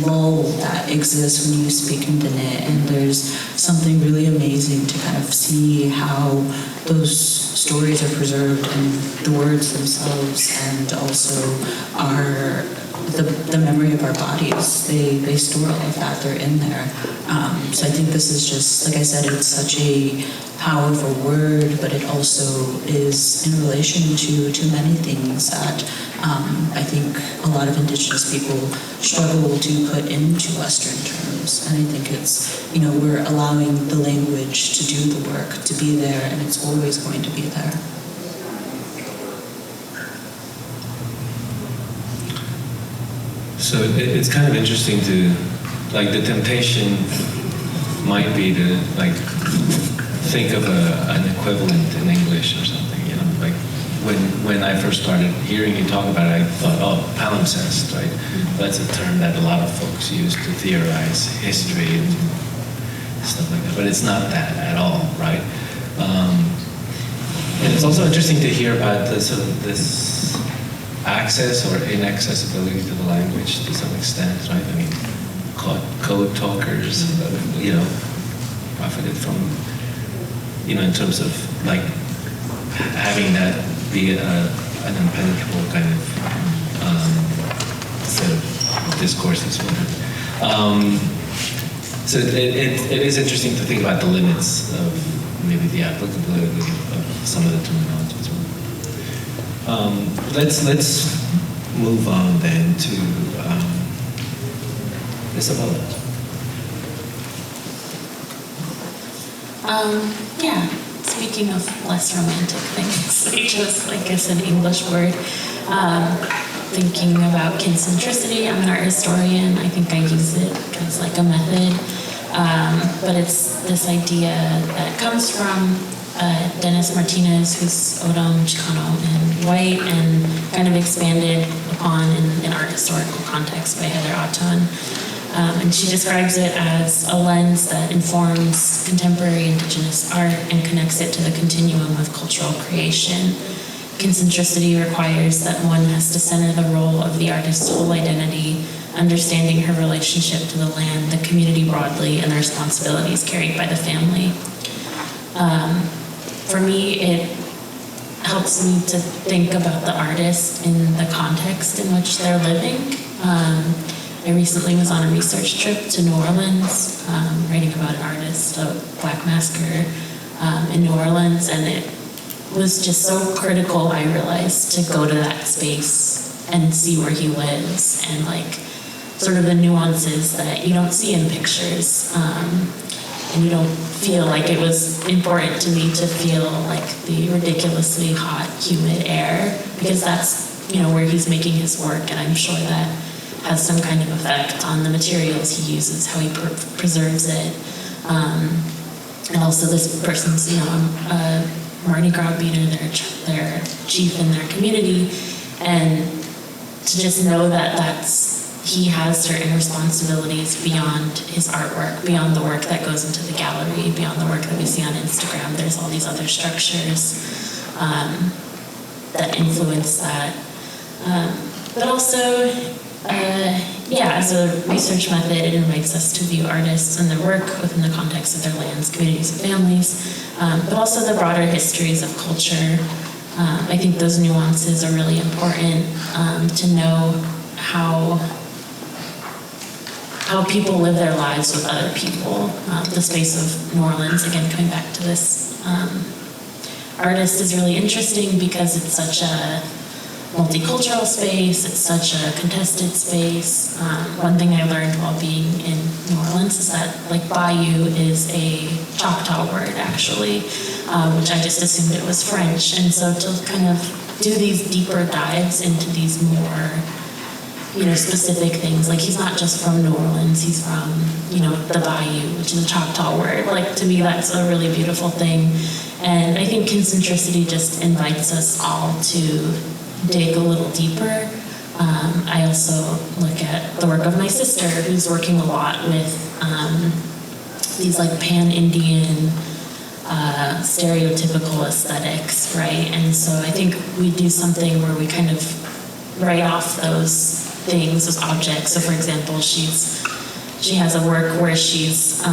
lull that exists when you speak in Dene, and there's something really amazing to kind of see how those stories are preserved in the words themselves, and also the memory of our bodies. They store all of that, they're in there. So I think this is just, like I said, it's such a powerful word, but it also is in relation to many things that I think a lot of Indigenous people struggle to put into Western terms. And I think it's, we're allowing the language to do the work, to be there, and it's always going to be there. So it's kind of interesting to, the temptation might be to, think of an equivalent in English or something, When I first started hearing you talk about it, I thought, palimpsest, right? That's a term that a lot of folks use to theorize history and stuff like that, but it's not that at all, right? And it's also interesting to hear about this access or inaccessibility to the language to some extent, right? I mean, code talkers, profited from, in terms of having that be an impenetrable kind of set of discourses. So it is interesting to think about the limits of maybe the applicability of some of the terminology as well. Let's move on then to Isabella. Speaking of less romantic things, I chose, an English word. Thinking about kincentricity. I'm an art historian. I think I use it as a method. But it's this idea that comes from Dennis Martinez, who's Odom, Chicano, and white, and kind of expanded upon in art historical context by Heather Otton. And she describes it as a lens that informs contemporary Indigenous art and connects it to the continuum of cultural creation. Kincentricity requires that one has to center the role of the artist's whole identity, understanding her relationship to the land, the community broadly, and the responsibilities carried by the family. For me, it helps me to think about the artist in the context in which they're living. I recently was on a research trip to New Orleans, writing about an artist, a Black masker in New Orleans, and it was just so critical, I realized, to go to that space and see where he lives and sort of the nuances that you don't see in pictures. And you don't feel like it was important to me to feel the ridiculously hot, humid air, because that's, where he's making his work, and I'm sure that has some kind of effect on the materials he uses, how he preserves it. And also this person's, a Mardi Gras beater, their chief in their community, and to just know that he has certain responsibilities beyond his artwork, beyond the work that goes into the gallery, beyond the work that we see on Instagram. There's all these other structures that influence that. But also, as a research method, it invites us to view artists and their work within the context of their lands, communities, and families, but also the broader histories of culture. I think those nuances are really important to know how people live their lives with other people. The space of New Orleans, again, coming back to this artist, is really interesting because it's such a multicultural space. It's such a contested space. One thing I learned while being in New Orleans is that like bayou is a Choctaw word actually, which I just assumed it was French. And so to kind of do these deeper dives into these more, specific things. Like he's not just from New Orleans, he's from, the Bayou, which is a Choctaw word. Like to me, that's a really beautiful thing. And I think concentricity just invites us all to dig a little deeper. I also look at the work of my sister, who's working a lot with these like pan-Indian stereotypical aesthetics, right? And so I think we do something where we kind of write off those things, those objects. So for example, she has a work where she's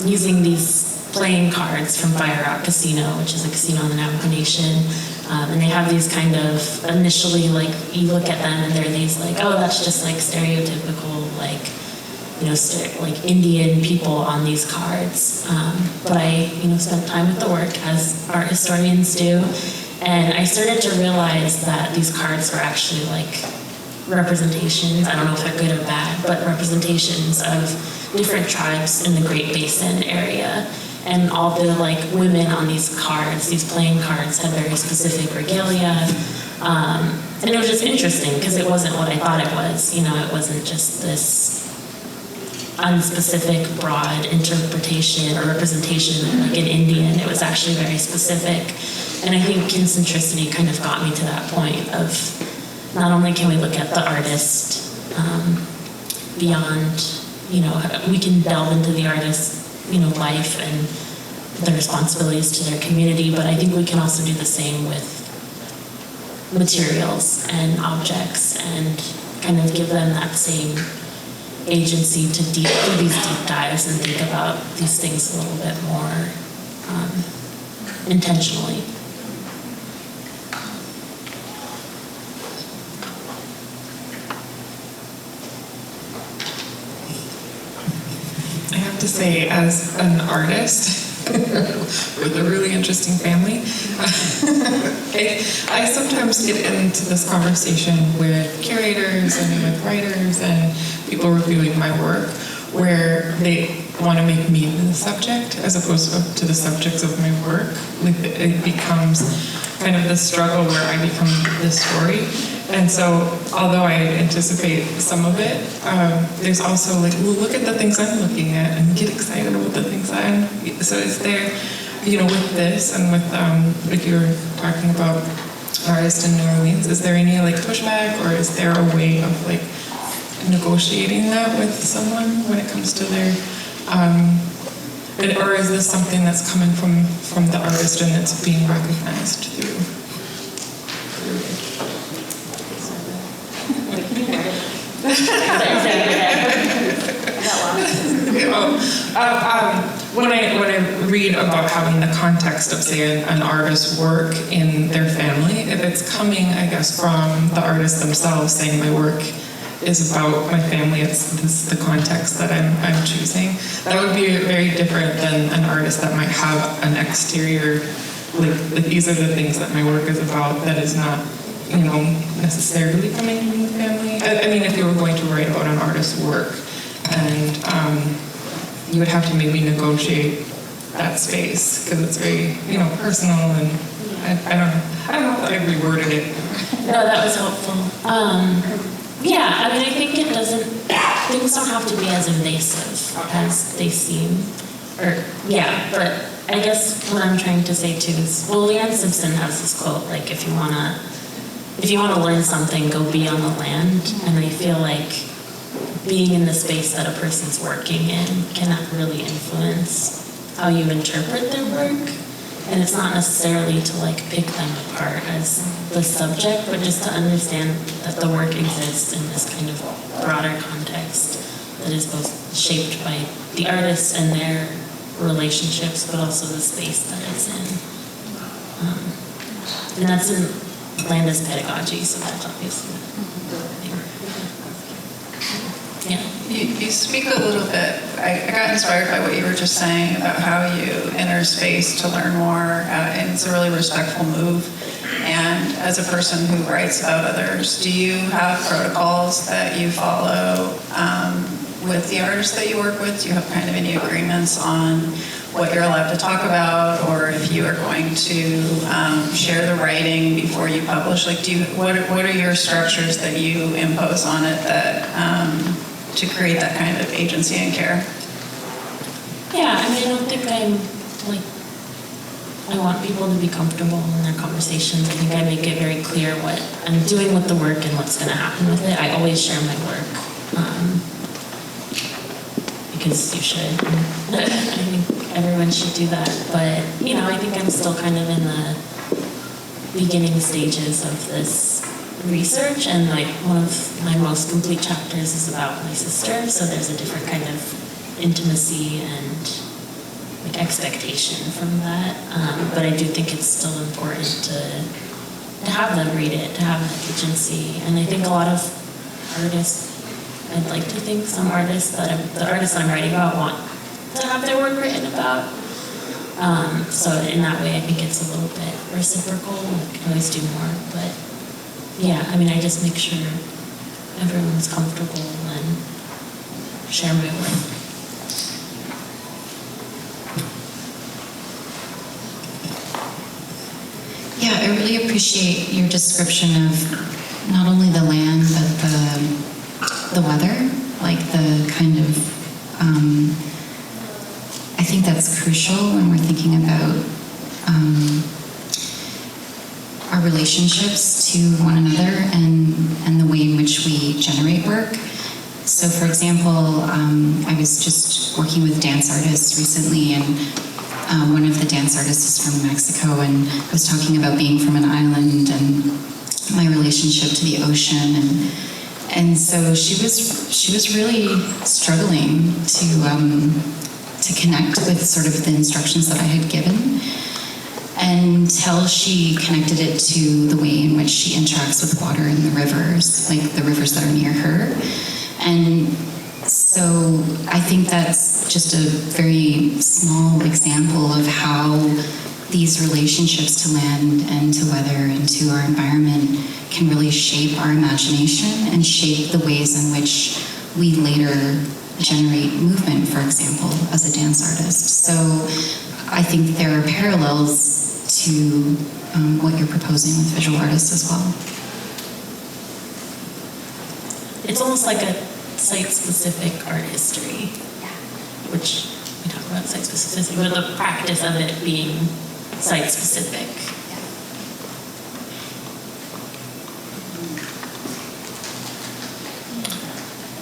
using these playing cards from Fire Rock Casino, which is a casino in the Navajo Nation. And they have these kind of, initially, like, you look at them and they're these like, oh, that's just like stereotypical, like, like Indian people on these cards. But I, spent time with the work, as art historians do, and I started to realize that these cards are actually like representations, I don't know if they're good or bad, but representations of different tribes in the Great Basin area. And all the like women on these cards, these playing cards, had very specific regalia. And it was just interesting because it wasn't what I thought it was. It wasn't just this unspecific, broad interpretation or representation like an Indian. It was actually very specific. And I think concentricity kind of got me to that point of not only can we look at the artist beyond, we can delve into the artist's, life and the responsibilities to their community, but I think we can also do the same with materials and objects and kind of give them that same agency to do these deep dives and think about these things a little bit more intentionally. I have to say, as an artist with a really interesting family, I sometimes get into this conversation with curators and with writers and people reviewing my work where they want to make me the subject as opposed to the subjects of my work. Like it becomes kind of this struggle where I become the story. And so, although I anticipate some of it, there's also like, well, look at the things I'm looking at and get excited about the things so is there, with this and with, like you were talking about artists in New Orleans, is there any like pushback or is there a way of like negotiating that with someone when it comes to their, or is this something that's coming from the artist and it's being recognized through? When I read about having the context of, say, an artist's work in their family, if it's coming, I guess, from the artist themselves saying my work is about my family, this is the context that I'm choosing, that would be very different than an artist that might have an exterior, like these are the things that my work is about, that is not necessarily coming from the family. I mean, if you were going to write about an artist's work, and you would have to maybe negotiate that space because it's very, personal, and I don't know if I reworded it. No, that was helpful. Yeah, I mean, I think things don't have to be as invasive as they seem. But I guess what I'm trying to say too is, well, Leanne Simpson has this quote, like, if you want to learn something, go be on the land. And I feel like being in the space that a person's working in can really influence how you interpret their work. And it's not necessarily to like pick them apart as the subject, but just to understand that the work exists in this kind of broader context that is both shaped by the artists and their relationships, but also the space that it's in. And that's in Landis pedagogy, so that's obviously yeah. You speak a little bit, I got inspired by what you were just saying about how you enter space to learn more, and it's a really respectful move. And as a person who writes about others, do you have protocols that you follow with the artists that you work with? Do you have kind of any agreements on what you're allowed to talk about, or if you are going to share the writing before you publish? Like, what are your structures that you impose on it that to create that kind of agency and care? Yeah, I mean, I don't think I want people to be comfortable in their conversations. I think I make it very clear what I'm doing with the work and what's going to happen with it. I always share my work because you should. I think everyone should do that. But, I think I'm still kind of in the beginning stages of this research, and one of my most complete chapters is about my sister, so there's a different kind of intimacy and expectation from that, but I do think it's still important to have them read it, to have that agency. And I think a lot of artists, I'd like to think some artists the artists I'm writing about want to have their work written about. So in that way, I think it's a little bit reciprocal. I can always do more, but yeah, I mean, I just make sure everyone's comfortable and share my work. Yeah, I really appreciate your description of not only the land, but the weather, like the kind of, I think that's crucial when we're thinking about our relationships to one another and the way in which we generate work. So for example, I was just working with dance artists recently, and one of the dance artists is from Mexico, and was talking about being from an island and my relationship to the ocean, and so she was really struggling to connect with sort of the instructions that I had given, until she connected it to the way in which she interacts with water in the rivers, like the rivers that are near her. And so I think that's just a very small example of how these relationships to land and to weather and to our environment can really shape our imagination and shape the ways in which we later generate movement, for example, as a dance artist. So I think there are parallels to what you're proposing with visual artists as well. It's almost like a site-specific art history, which we talk about site-specific, but the practice of it being site-specific.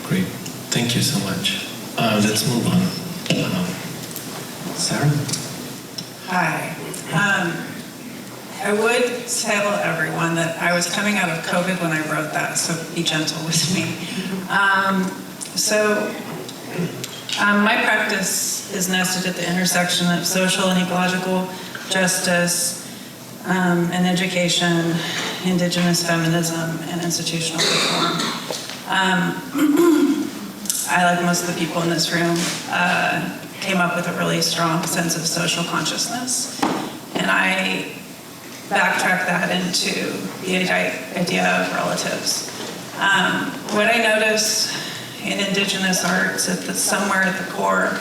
Great, thank you so much. Let's move on. Sara? Hi. I would tell everyone that I was coming out of COVID when I wrote that, so be gentle with me. My practice is nested at the intersection of social and ecological justice, and education, Indigenous feminism, and institutional reform. I, like most of the people in this room, came up with a really strong sense of social consciousness, and I backtrack that into the idea of relatives. What I notice in Indigenous arts is that somewhere at the core,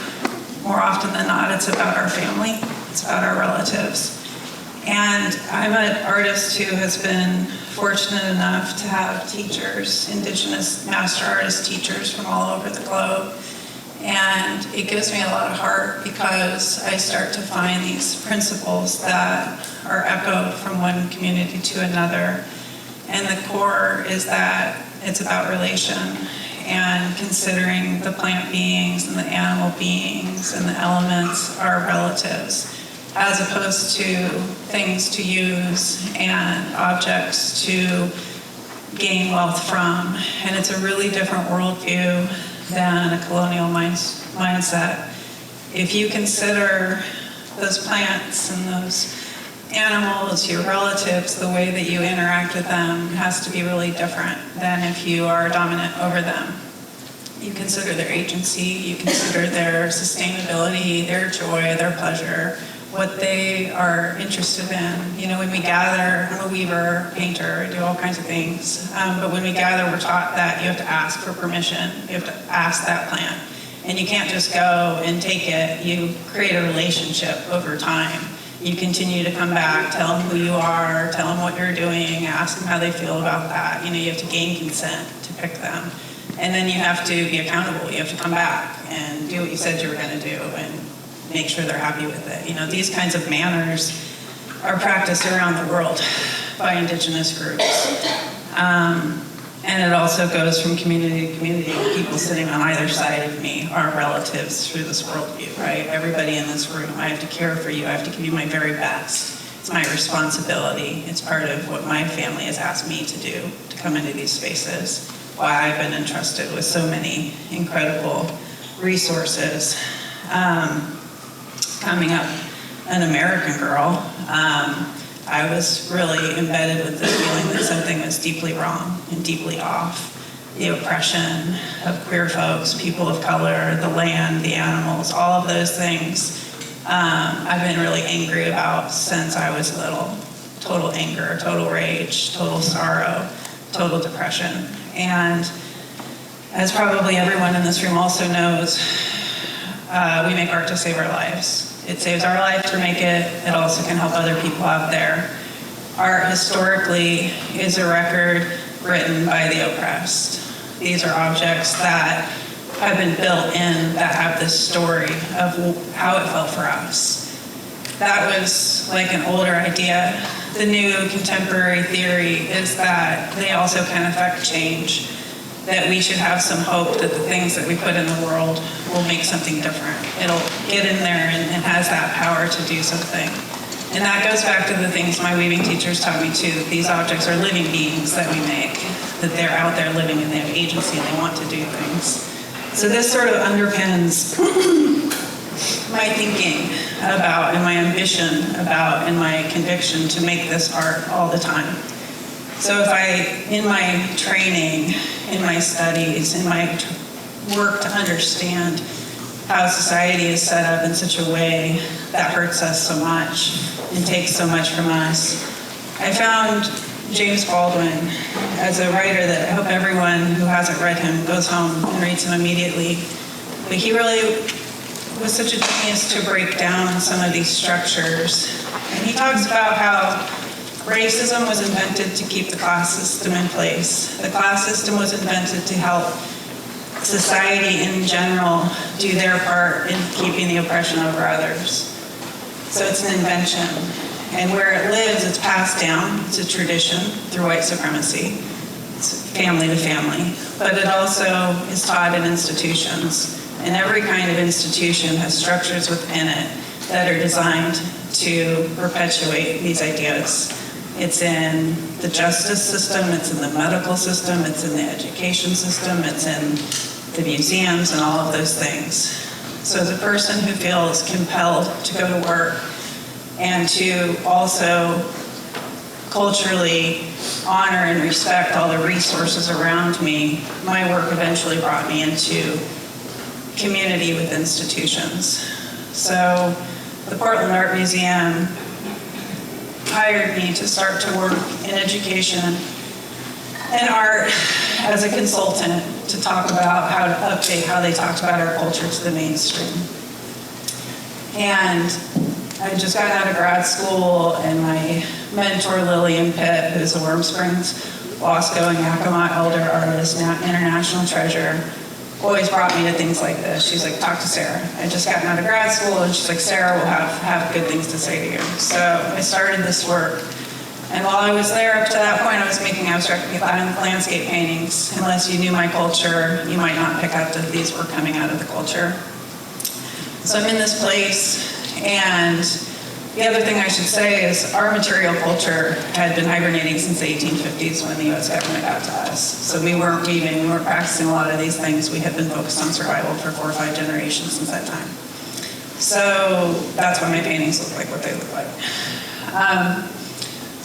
more often than not, it's about our family, it's about our relatives. And I'm an artist who has been fortunate enough to have teachers, Indigenous master artist teachers from all over the globe. And it gives me a lot of heart because I start to find these principles that are echoed from one community to another. And the core is that it's about relation and considering the plant beings and the animal beings and the elements are relatives, as opposed to things to use and objects to gain wealth from. And it's a really different worldview than a colonial mindset. If you consider those plants and those animals your relatives, the way that you interact with them has to be really different than if you are dominant over them. You consider their agency, you consider their sustainability, their joy, their pleasure, what they are interested in. You know, when we gather, I'm a weaver, painter, I do all kinds of things. But when we gather, we're taught that you have to ask for permission. You have to ask that plant. And you can't just go and take it. You create a relationship over time. You continue to come back, tell them who you are, tell them what you're doing, ask them how they feel about that. You know, you have to gain consent to pick them. And then you have to be accountable. You have to come back and do what you said you were going to do and make sure they're happy with it. You know, these kinds of manners are practiced around the world by Indigenous groups. And it also goes from community to community. People sitting on either side of me are relatives through this worldview, right? Everybody in this room, I have to care for you. I have to give you my very best. It's my responsibility. It's part of what my family has asked me to do, to come into these spaces. Why I've been entrusted with so many incredible resources. Coming up, an American girl, I was really embedded with the feeling that something was deeply wrong and deeply off. The oppression of queer folks, people of color, the land, the animals, all of those things I've been really angry about since I was little. Total anger, total rage, total sorrow, total depression. And as probably everyone in this room also knows, we make art to save our lives. It saves our life to make it. It also can help other people out there. Art historically is a record written by the oppressed. These are objects that have been built in, that have this story of how it felt for us. That was like an older idea. The new contemporary theory is that they also can affect change, that we should have some hope that the things that we put in the world will make something different. It'll get in there and has that power to do something. And that goes back to the things my weaving teachers taught me too, that these objects are living beings that we make, that they're out there living and they have agency and they want to do things. So this sort of underpins my thinking about and my ambition about and my conviction to make this art all the time. So if in my training, in my studies, in my work to understand how society is set up in such a way that hurts us so much and takes so much from us, I found James Baldwin as a writer that I hope everyone who hasn't read him goes home and reads him immediately. But he really was such a genius to break down some of these structures. And he talks about how racism was invented to keep the class system in place. The class system was invented to help society in general do their part in keeping the oppression over others. So it's an invention. And where it lives, it's passed down. It's a tradition through white supremacy. It's family to family. But it also is taught in institutions. And every kind of institution has structures within it that are designed to perpetuate these ideas. It's in the justice system, it's in the medical system, it's in the education system, it's in the museums and all of those things. So as a person who feels compelled to go to work and to also culturally honor and respect all the resources around me, my work eventually brought me into community with institutions. So the Portland Art Museum hired me to start to work in education and art as a consultant to talk about how to update how they talked about our culture to the mainstream. And I just got out of grad school, and my mentor, Lillian Pitt, who's a Warm Springs, Wasco and Yakima elder artist, now international treasure, always brought me to things like this. She's like, talk to Sara. I just gotten out of grad school, and she's like, Sara will have good things to say to you. So I started this work. And while I was there, up to that point, I was making abstract landscape paintings. Unless you knew my culture, you might not pick up that these were coming out of the culture. So I'm in this place, and the other thing I should say is our material culture had been hibernating since the 1850s when the US government got to us. So we weren't weaving, we weren't practicing a lot of these things. We had been focused on survival for 4 or 5 generations since that time. So that's why my paintings look like what they look like.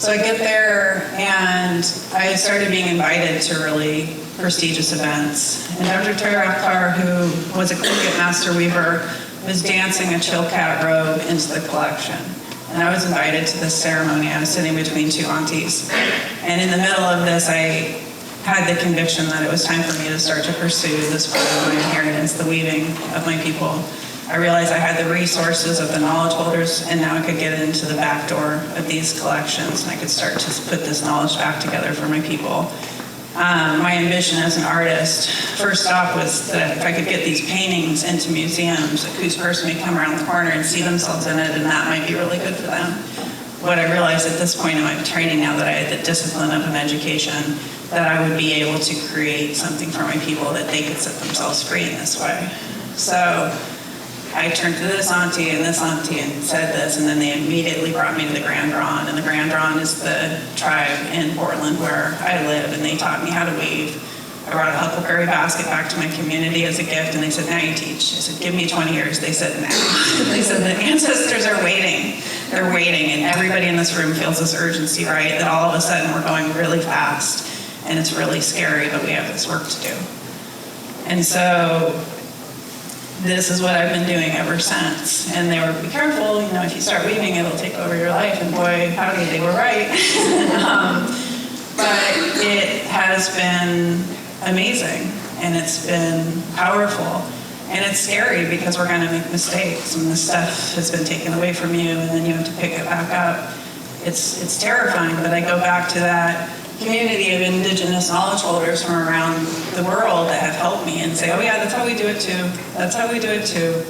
So I get there, and I started being invited to really prestigious events. And Dr. Tara Akbar, who was a collegiate master weaver, was dancing a Chilkat robe into the collection. And I was invited to this ceremony. I was sitting between two aunties. And in the middle of this, I had the conviction that it was time for me to start to pursue this part of my inheritance, the weaving of my people. I realized I had the resources of the knowledge holders, and now I could get into the back door of these collections, and I could start to put this knowledge back together for my people. My ambition as an artist, first off, was that if I could get these paintings into museums, whose person may come around the corner and see themselves in it, and that might be really good for them. What I realized at this point in my training, now that I had the discipline of an education, that I would be able to create something for my people that they could set themselves free in this way. So I turned to this auntie and said this, and then they immediately brought me to the Grand Ron. And the Grand Ron is the tribe in Portland where I live, and they taught me how to weave. I brought a huckleberry basket back to my community as a gift, and they said, now you teach. I said, give me 20 years. They said, no. They said, the ancestors are waiting. They're waiting, and everybody in this room feels this urgency, right? That all of a sudden we're going really fast, and it's really scary, but we have this work to do. And so this is what I've been doing ever since. And they were, be careful, if you start weaving, it'll take over your life. And boy, howdy, they were right. But it has been amazing, and it's been powerful. And it's scary because we're going to make mistakes, and this stuff has been taken away from you, and then you have to pick it back up. It's terrifying, but I go back to that community of Indigenous knowledge holders from around the world that have helped me and say, oh yeah, that's how we do it too. That's how we do it too.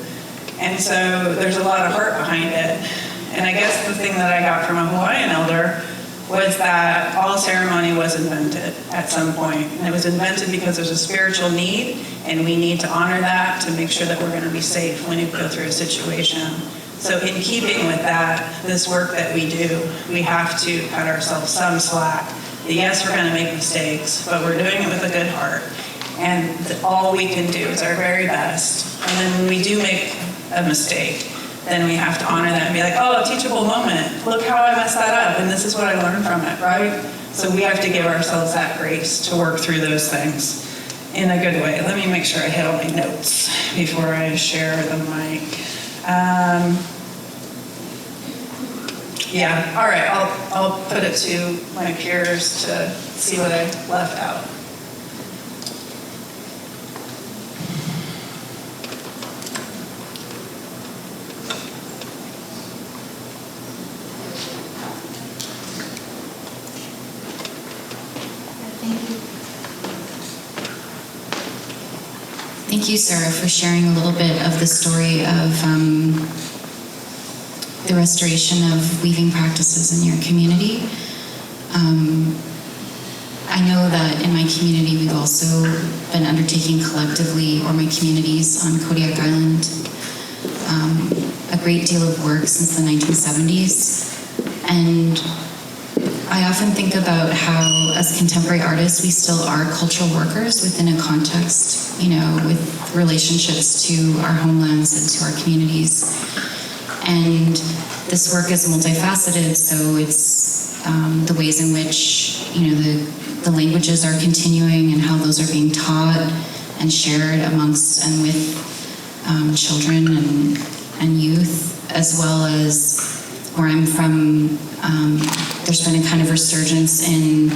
And so there's a lot of heart behind it. And I guess the thing that I got from a Hawaiian elder was that all ceremony was invented at some point. And it was invented because there's a spiritual need, and we need to honor that to make sure that we're going to be safe when we go through a situation. So in keeping with that, this work that we do, we have to cut ourselves some slack. Yes, we're going to make mistakes, but we're doing it with a good heart. And all we can do is our very best. And then when we do make a mistake, then we have to honor that and be like, oh, a teachable moment. Look how I messed that up, and this is what I learned from it, right? So we have to give ourselves that grace to work through those things in a good way. Let me make sure I hit all my notes before I share the mic. Yeah, all right, I'll put it to my peers to see what I left out. Thank you, Sara, for sharing a little bit of the story of the restoration of weaving practices in your community. I know that in my community we've also been undertaking collectively, or my communities on Kodiak Island, a great deal of work since the 1970s. And I often think about how, as contemporary artists, we still are cultural workers within a context, with relationships to our homelands and to our communities. And this work is multifaceted, so it's the ways in which, the languages are continuing and how those are being taught and shared amongst and with children and youth, as well as where I'm from, there's been a kind of resurgence in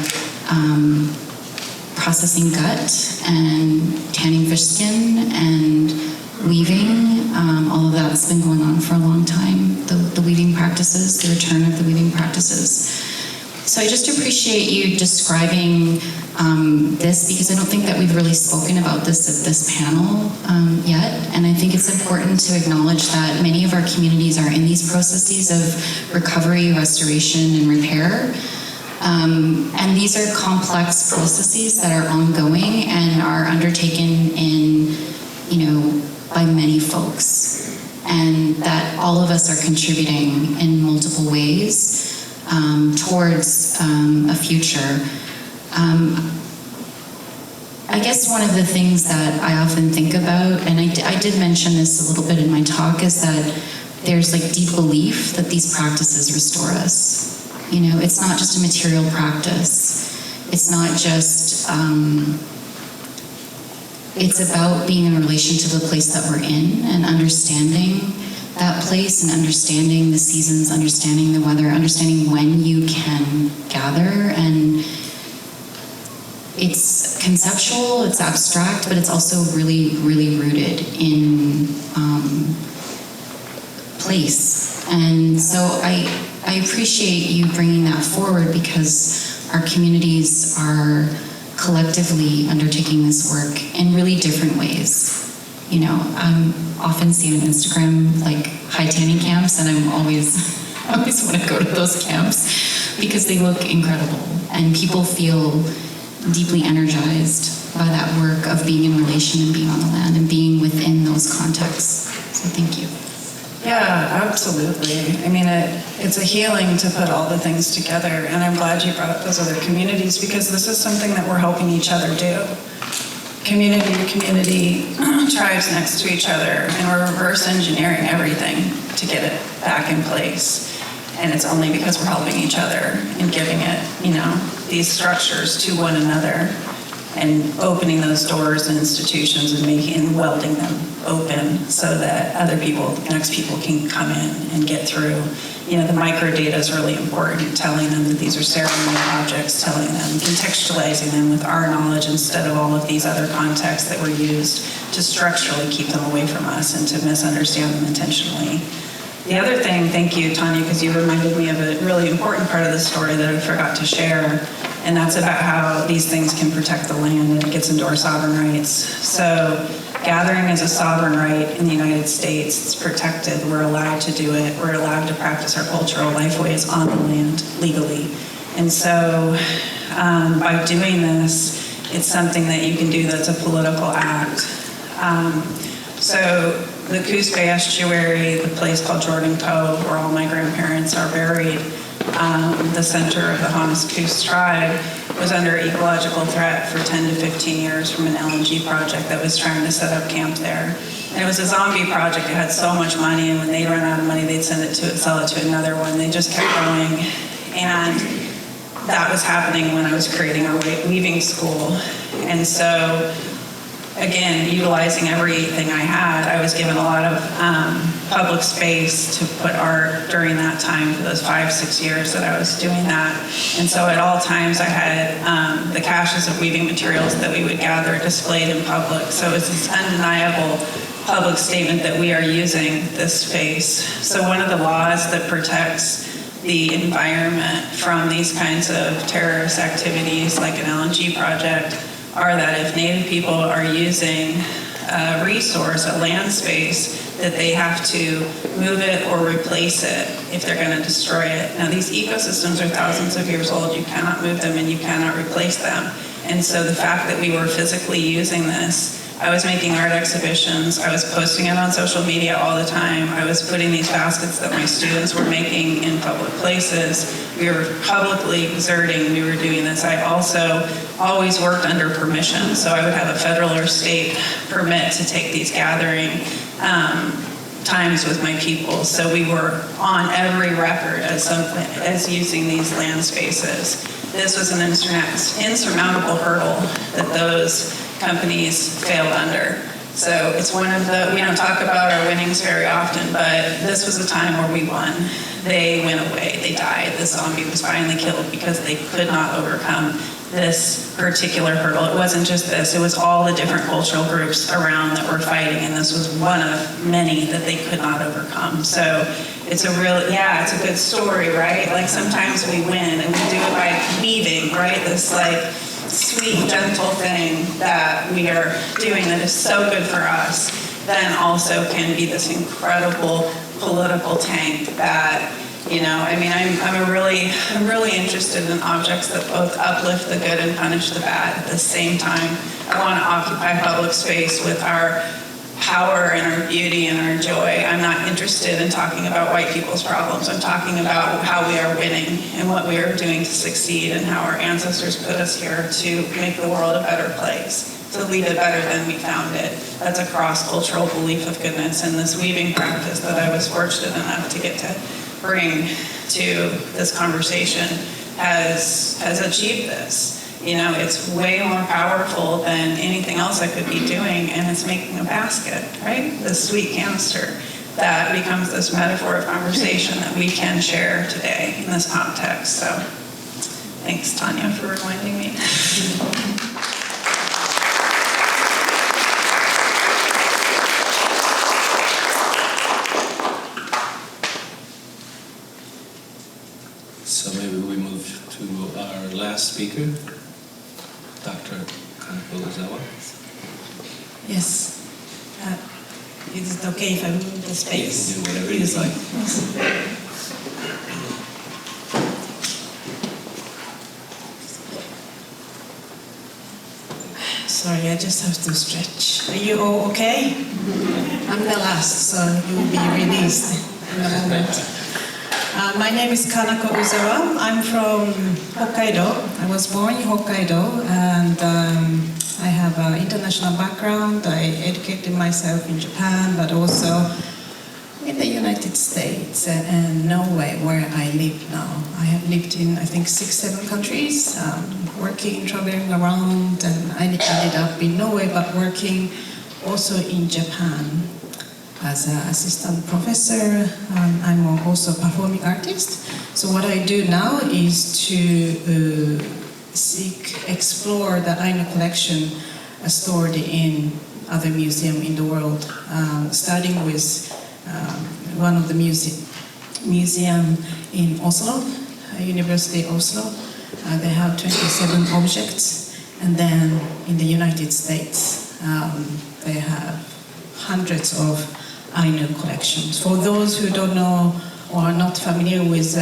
processing gut and tanning fish skin and weaving. All of that's been going on for a long time, the weaving practices, the return of the weaving practices. So I just appreciate you describing this, because I don't think that we've really spoken about this at this panel yet. And I think it's important to acknowledge that many of our communities are in these processes of recovery, restoration, and repair. And these are complex processes that are ongoing and are undertaken in, by many folks. And that all of us are contributing in multiple ways towards a future. I guess one of the things that I often think about, and I did mention this a little bit in my talk, is that there's deep belief that these practices restore us. It's not just a material practice. It's not just it's about being in relation to the place that we're in and understanding that place and understanding the seasons, understanding the weather, understanding when you can gather. And it's conceptual, it's abstract, but it's also really, really rooted in place. And so I appreciate you bringing that forward, because our communities are collectively undertaking this work in really different ways. You know, I'm often seen on Instagram like high tanning camps, and I always want to go to those camps because they look incredible, and people feel deeply energized by that work of being in relation and being on the land and being within those contexts. So thank you. Yeah, absolutely. I mean, it's a healing to put all the things together, and I'm glad you brought up those other communities, because this is something that we're helping each other do. Community to community, tribes next to each other, and we're reverse engineering everything to get it back in place. And it's only because we're helping each other and giving it, you know, these structures to one another, and opening those doors and institutions and welding them open so that other people, next people, can come in and get through. You know, the micro data is really important, telling them that these are ceremonial objects, telling them, contextualizing them with our knowledge instead of all of these other contexts that were used to structurally keep them away from us and to misunderstand them intentionally. The other thing, thank you, Tanya, because you reminded me of a really important part of the story that I forgot to share, and that's about how these things can protect the land, and it gets into our sovereign rights. So gathering is a sovereign right in the United States. It's protected. We're allowed to do it. We're allowed to practice our cultural lifeways on the land legally. And so by doing this, it's something that you can do that's a political act. So the Coos Bay Estuary, the place called Jordan Cove, where all my grandparents are buried, the center of the Coos tribe, was under ecological threat for 10 to 15 years from an LNG project that was trying to set up camp there. And it was a zombie project. It had so much money, and when they ran out of money, they'd sell it to another one. They just kept going. And that was happening when I was creating our weaving school. And so, again, utilizing everything I had, I was given a lot of public space to put art during that time for those 5-6 years that I was doing that. And so at all times I had the caches of weaving materials that we would gather displayed in public. So it's this undeniable public statement that we are using this space. So one of the laws that protects the environment from these kinds of terrorist activities like an LNG project are that if Native people are using a resource, a land space, that they have to move it or replace it if they're going to destroy it. Now, these ecosystems are thousands of years old. You cannot move them and you cannot replace them. And so the fact that we were physically using this, I was making art exhibitions, I was posting it on social media all the time, I was putting these baskets that my students were making in public places, we were publicly exerting, we were doing this. I also always worked under permission, so I would have a federal or state permit to take these gathering times with my people. So we were on every record as using these land spaces. This was an insurmountable hurdle that those companies failed under. So it's one of the, we don't talk about our winnings very often, but this was a time where we won. They went away, they died. The zombie was finally killed because they could not overcome this particular hurdle. It wasn't just this, it was all the different cultural groups around that were fighting, and this was one of many that they could not overcome. So it's a real, yeah, it's a good story, right? Like sometimes we win and we do it by weaving, right? This like sweet, gentle thing that we are doing that is so good for us, then also can be this incredible political tank that, you know, I mean, I'm really interested in objects that both uplift the good and punish the bad at the same time. I want to occupy public space with our power and our beauty and our joy. I'm not interested in talking about white people's problems. I'm talking about how we are winning and what we are doing to succeed and how our ancestors put us here to make the world a better place, to leave it better than we found it. That's a cross-cultural belief of goodness, and this weaving practice that I was fortunate enough to get to bring to this conversation has achieved this. You know, it's way more powerful than anything else I could be doing, and it's making a basket, right? The sweet canister that becomes this metaphor of conversation that we can share today in this context. So thanks, Tanya, for reminding me. So maybe we move to our last speaker, Dr. Kanako Uzawa. Yes. Is it okay if I move the space? You can do whatever you'd like. Sorry, I just have to stretch. Are you all okay? I'm the last, so you will be released in a moment. My name is Kanako Uzawa. I'm from Hokkaido. I was born in Hokkaido, and I have an international background. I educated myself in Japan, but also in the United States and Norway, where I live now. I have lived in, I think, 6-7 countries, working, traveling around, and I ended up in Norway, but working also in Japan as an assistant professor. I'm also a performing artist. So what I do now is to explore the Ainu collection stored in other museums in the world, starting with one of the museum in Oslo, University of Oslo. They have 27 objects, and then in the United States they have hundreds of Ainu collections. For those who don't know or are not familiar with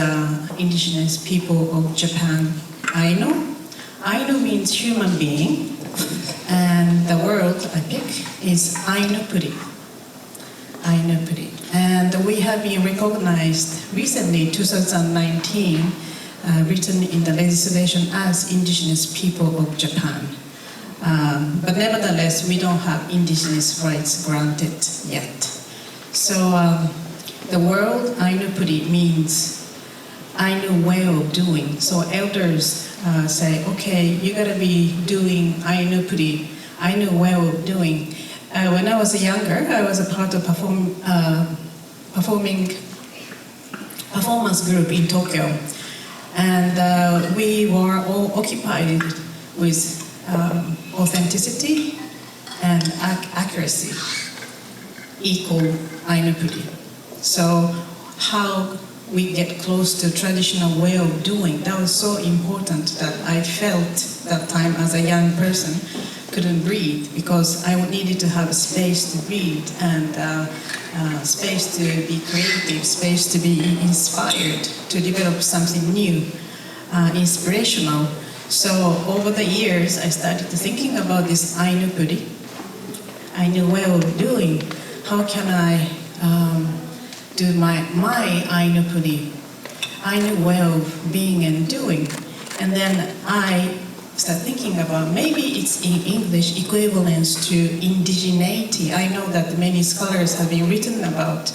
indigenous people of Japan, Ainu means human being, and the word I pick is Ainupuri. And we have been recognized recently, 2019, written in the legislation as indigenous people of Japan. But nevertheless, we don't have indigenous rights granted yet. So the word Ainupuri means Ainu way of doing. So elders say, okay, you gotta be doing Ainupuri, Ainu way of doing. When I was younger, I was a part of performance group in Tokyo, and we were all occupied with authenticity and accuracy equal Ainupuri. So how we get close to traditional way of doing, that was so important that I felt that time as a young person couldn't breathe, because I needed to have a space to breathe and space to be creative, space to be inspired, to develop something new, inspirational. So over the years, I started thinking about this Ainupuri, Ainu way of doing. How can I do my Ainupuri, Ainu way of being and doing? And then I start thinking about, maybe it's in English equivalence to indigeneity. I know that many scholars have been written about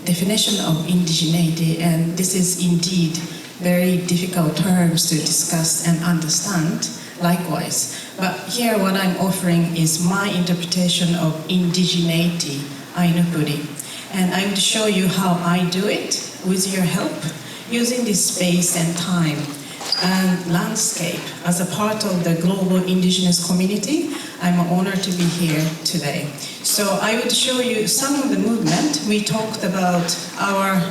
definition of indigeneity, and this is indeed very difficult terms to discuss and understand, likewise. But here what I'm offering is my interpretation of indigeneity, Ainupuri. And I will show you how I do it with your help, using this space and time and landscape as a part of the global indigenous community. I'm honored to be here today. So I would show you some of the movement. We talked about our,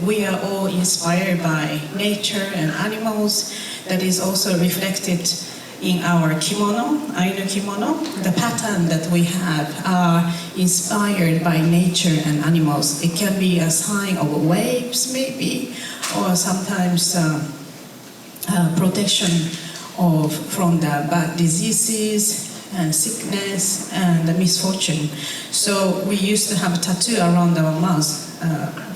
we are all inspired by nature and animals. That is also reflected in our kimono, Ainu kimono. The pattern that we have are inspired by nature and animals. It can be a sign of waves, maybe, or sometimes protection from the bad diseases and sickness and the misfortune. So we used to have a tattoo around our mouth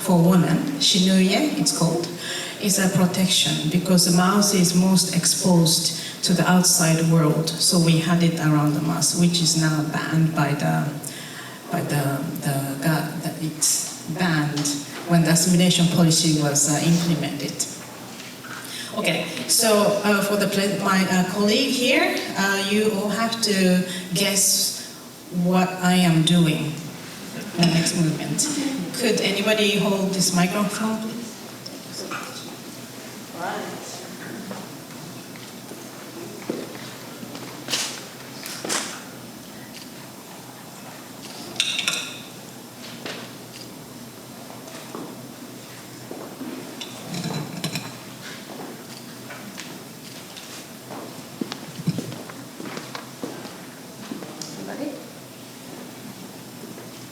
for women, shinuye it's called. It's a protection because the mouth is most exposed to the outside world. So we had it around the mouth, which is now banned by it's banned when the assimilation policy was implemented. Okay, so for my colleague here, you all have to guess what I am doing in the next movement. Could anybody hold this microphone, please?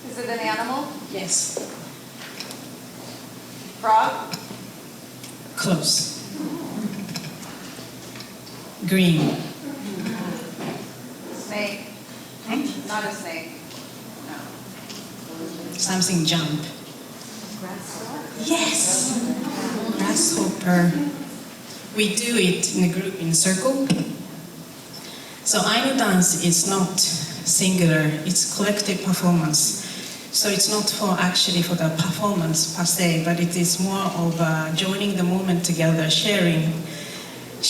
Is it an animal? Yes. Frog? Close. Green. Snake? Not a snake. No. Something jump. Yes! Grasshopper. We do it in a group, in a circle. So Ainu dance is not singular, it's collective performance. So it's not actually for the performance per se, but it is more of joining the moment together, sharing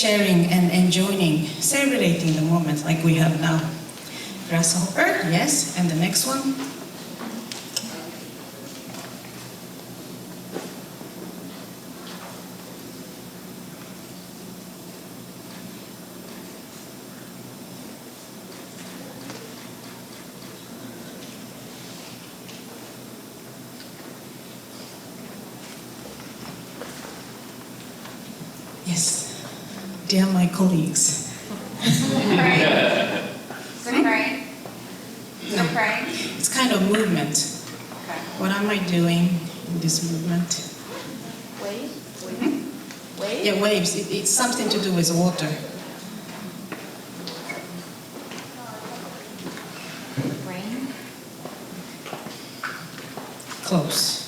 and enjoying, celebrating the moment like we have now. Grasshopper, yes, and the next one. Yes, dear my colleagues. Crane? Is it crane? Is it crane? It's kind of movement. Okay. What am I doing in this movement? Wave? Wave? Yeah, waves. It's something to do with water. Rain? Close.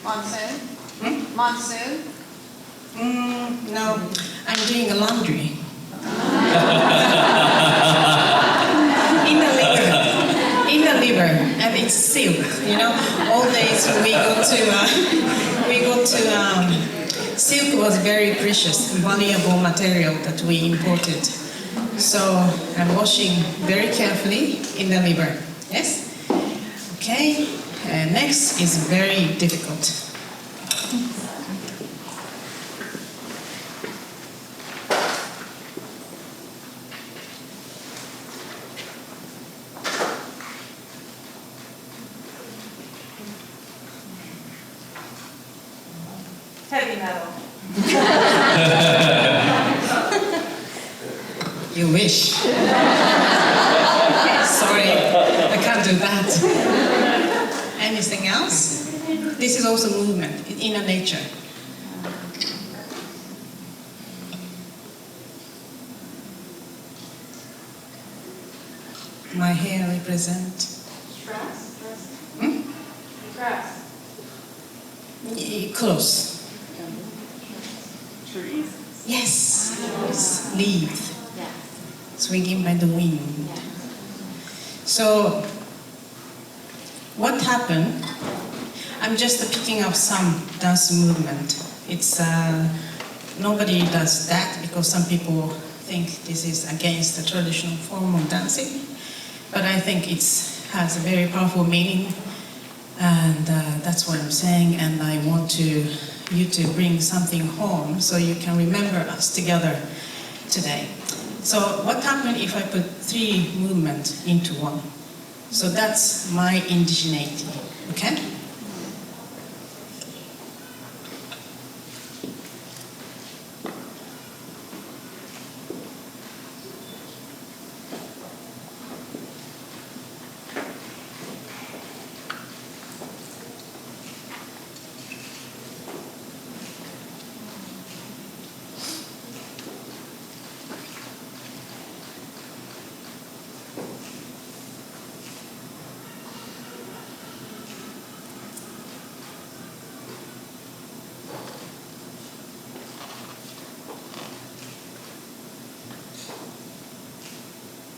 Monsoon? Monsoon? No, I'm doing a laundry. In the liver, and it's silk. You know, all days we go to silk was very precious, valuable material that we imported. So I'm washing very carefully in the liver. Yes. Okay. Next is very difficult. Heavy metal. You wish. Sorry, I can't do that. Anything else? This is also movement, inner nature. My hair represent. Stress? Hmm? Stress. Close. Trees? Yes. It's leaf. Yes. Swinging by the wind. Yes. So, what happened? I'm just picking up some dance movement. It's nobody does that because some people think this is against the traditional form of dancing. But I think it has a very powerful meaning, and that's what I'm saying. And I want you to bring something home so you can remember us together today. So what happened if I put 3 movements into one? So that's my indigeneity, okay?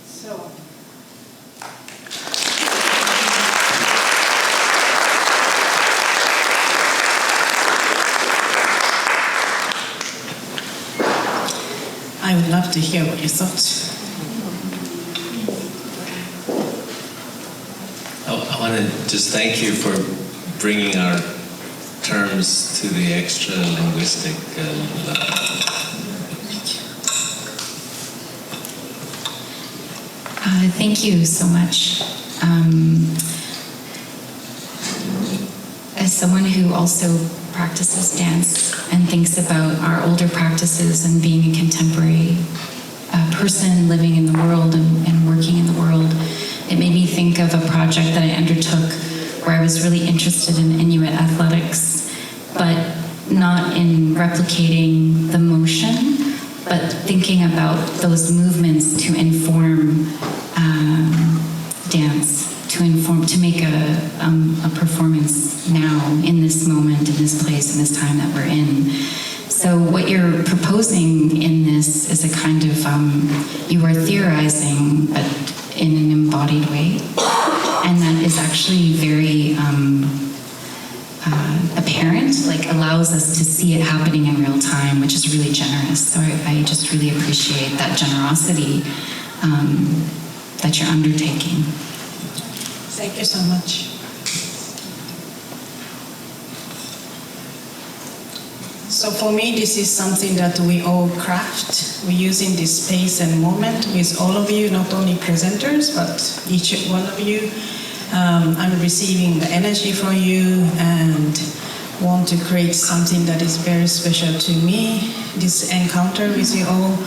So, I would love to hear what you thought. I want to just thank you for bringing our terms to the extra linguistic level. Thank you so much. As someone who also practices dance and thinks about our older practices and being a contemporary person living in the world and working in the world, it made me think of a project that I undertook where I was really interested in Inuit athletics, but not in replicating the motion, but thinking about those movements to inform dance, to make a performance now, in this moment, in this place, in this time that we're in. So what you're proposing in this is a kind of, you are theorizing, but in an embodied way. And that is actually very apparent, like allows us to see it happening in real time, which is really generous. So I just really appreciate that generosity that you're undertaking. Thank you so much. So for me, this is something that we all craft. We're using this space and moment with all of you, not only presenters, but each one of you. I'm receiving the energy from you and want to create something that is very special to me, this encounter with you all,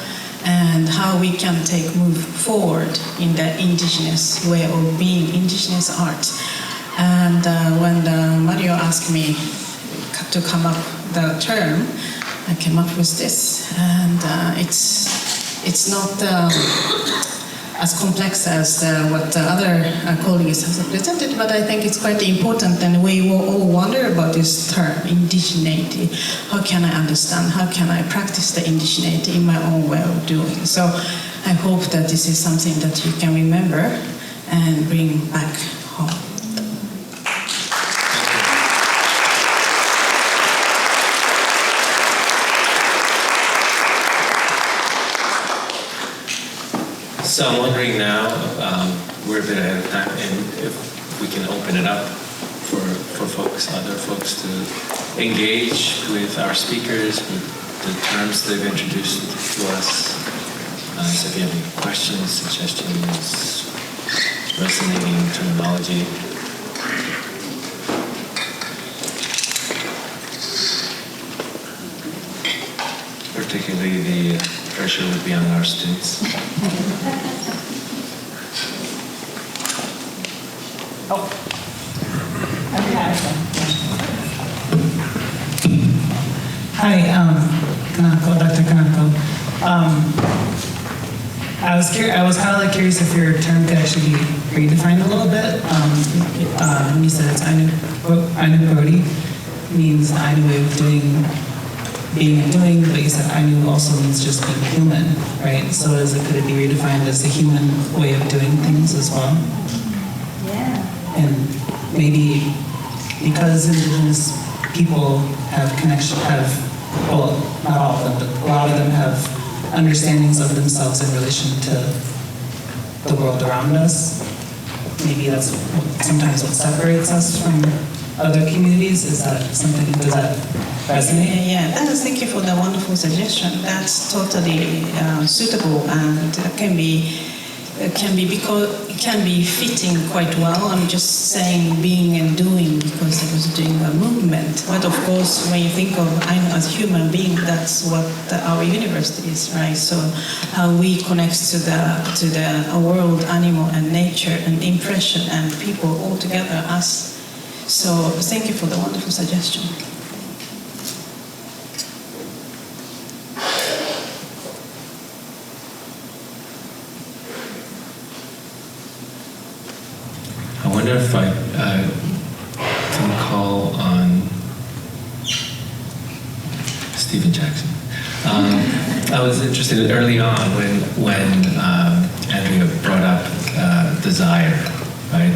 and how we can move forward in the indigenous way of being, indigenous art. And when Mario asked me to come up the term, I came up with this, and it's not as complex as what the other colleagues have presented, but I think it's quite important, and we will all wonder about this term, indigeneity. How can I understand? How can I practice the indigeneity in my own way of doing? So I hope that this is something that you can remember and bring back home. So I'm wondering now, we're a bit ahead of time, and if we can open it up for folks, other folks to engage with our speakers, with the terms they've introduced to us. So if you have any questions, suggestions, resonating terminology. Particularly the pressure would be on our students. Hi, Kanako, Dr. Kanako. I was kind of like curious if your term could actually be redefined a little bit. When you said it's Ainu Brody, means the Ainu way of being and doing, but you said Ainu also means just being human, right? So could it be redefined as the human way of doing things as well? Yeah. And maybe because Indigenous people have well, not all of them, but a lot of them have understandings of themselves in relation to the world around us. Maybe that's sometimes what separates us from other communities. Is that something, does that resonate? Yeah. Thank you for the wonderful suggestion. That's totally suitable, and it can be fitting quite well. I'm just saying being and doing because I was doing a movement. But of course, when you think of Ainu as human being, that's what our university is, right? So how we connect to the world, animal and nature and impression and people all together, us. So thank you for the wonderful suggestion. I wonder if I can call on Stephen Jackson. I was interested early on when Andrea brought up desire, right?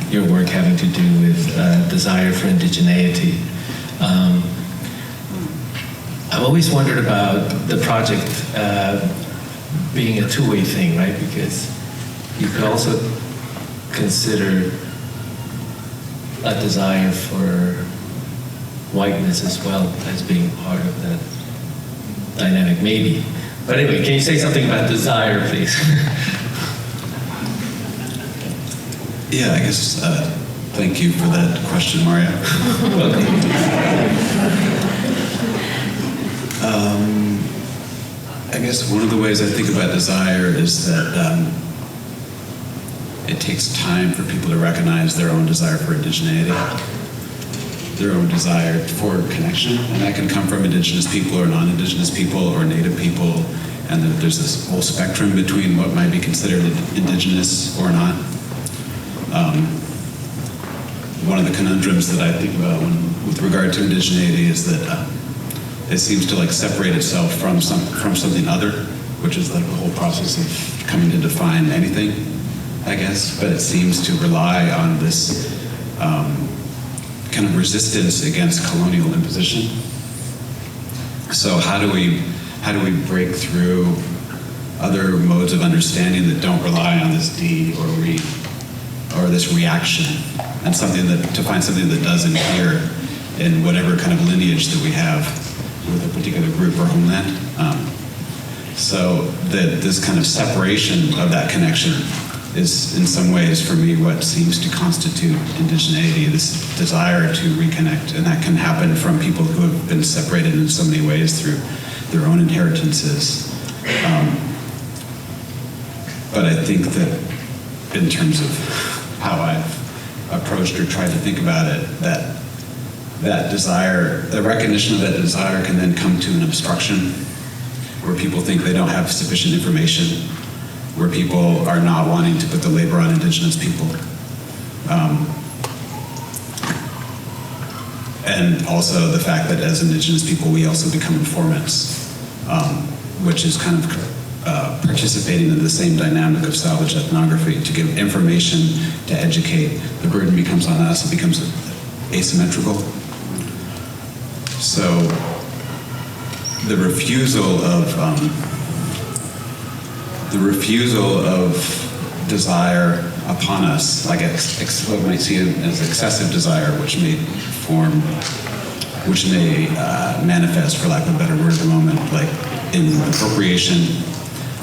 Your work having to do with desire for indigeneity. I've always wondered about the project being a two-way thing, right? Because you could also consider a desire for whiteness as well as being part of that dynamic, maybe. But anyway, can you say something about desire, please? Yeah, I guess, thank you for that question, Mario. I guess one of the ways I think about desire is that it takes time for people to recognize their own desire for indigeneity, their own desire for connection, and that can come from indigenous people or non-indigenous people or native people, and there's this whole spectrum between what might be considered indigenous or not. One of the conundrums that I think about with regard to indigeneity is that it seems to like separate itself from something other, which is like the whole process of coming to define anything, I guess. But it seems to rely on this kind of resistance against colonial imposition. So how do we break through other modes of understanding that don't rely on this deed or this reaction, and to find something that does inhere in whatever kind of lineage that we have with a particular group or homeland. So this kind of separation of that connection is in some ways for me what seems to constitute indigeneity, this desire to reconnect, and that can happen from people who have been separated in so many ways through their own inheritances. But I think that in terms of how I've approached or tried to think about it, that desire, the recognition of that desire can then come to an obstruction where people think they don't have sufficient information, where people are not wanting to put the labor on indigenous people. And also the fact that as indigenous people, we also become informants, which is kind of participating in the same dynamic of salvage ethnography, to give information, to educate. The burden becomes on us, it becomes asymmetrical. So the refusal of desire upon us, like what might see as excessive desire, which may manifest, for lack of a better word at the moment, like in appropriation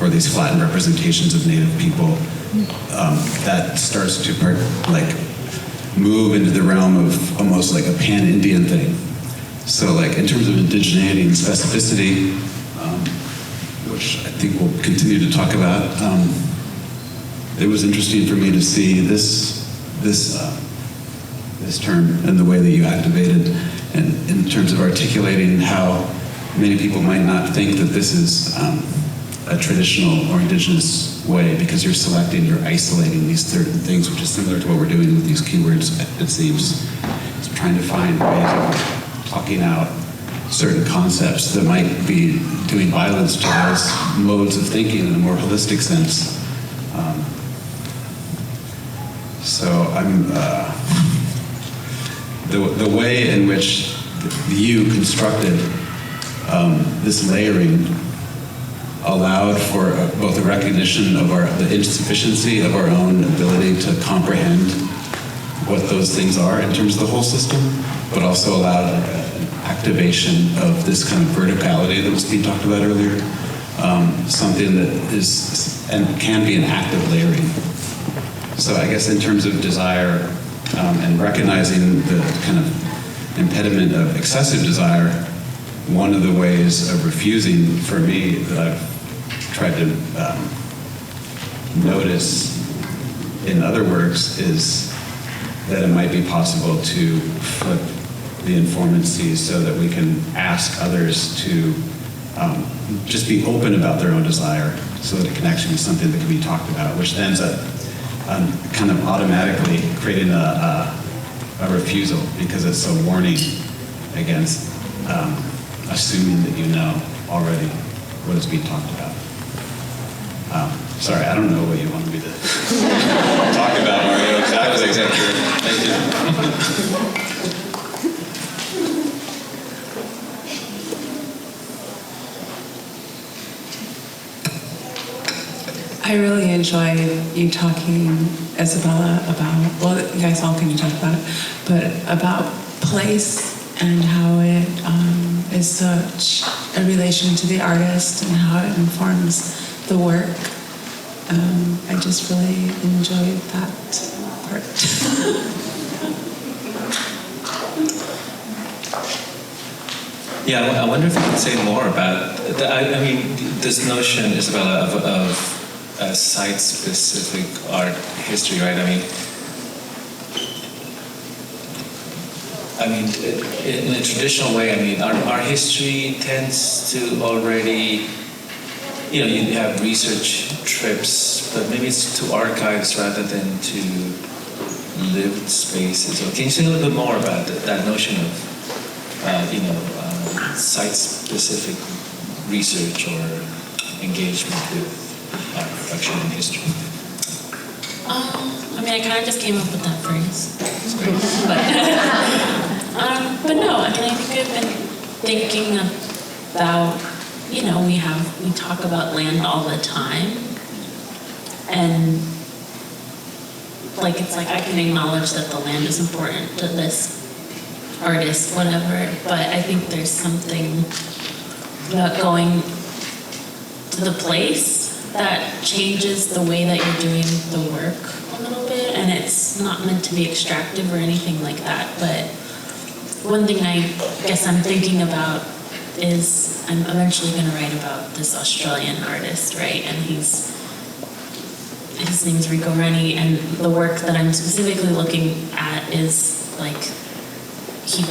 or these flattened representations of native people, that starts to move into the realm of almost like a pan-Indian thing. So like in terms of indigeneity and specificity, which I think we'll continue to talk about, it was interesting for me to see this term and the way that you activated, and in terms of articulating how many people might not think that this is a traditional or indigenous way, because you're isolating these certain things, which is similar to what we're doing with these keywords, it seems. It's trying to find ways of talking out certain concepts that might be doing violence to those modes of thinking in a more holistic sense. So I'm, the way in which you constructed this layering allowed for both a recognition of the insufficiency of our own ability to comprehend what those things are in terms of the whole system, but also allowed an activation of this kind of verticality that was being talked about earlier, something that is and can be an active layering. So I guess in terms of desire and recognizing the kind of impediment of excessive desire, one of the ways of refusing for me that I've tried to notice in other works is that it might be possible to flip the informancy so that we can ask others to just be open about their own desire, so that it can actually be something that can be talked about, which ends up kind of automatically creating a refusal, because it's a warning against assuming that you know already what is being talked about. Sorry, I don't know what you wanted me to talk about, Mario. That was exactly right. Thank you. I really enjoyed you talking, Isabella, about, well, you guys all can talk about it, but about place and how it is such a relation to the artist and how it informs the work. I just really enjoyed that part. Yeah, I wonder if you could say more about, I mean, this notion, Isabella, of site-specific art history, right? I mean, in a traditional way, I mean, our history tends to already, you know, you have research trips, but maybe it's to archives rather than to lived spaces. Or can you say a little bit more about that notion of, you know, site-specific research or engagement with art production and history? I mean, I kind of just came up with that phrase. But no, I mean, I think I've been thinking about, you know, we talk about land all the time, and like, it's like I can acknowledge that the land is important to this artist, whatever, but I think there's something about going to the place that changes the way that you're doing the work a little bit, and it's not meant to be extractive or anything like that, but one thing I guess I'm thinking about is I'm eventually going to write about this Australian artist, right, and his name's Rico Rennie, and the work that I'm specifically looking at is like he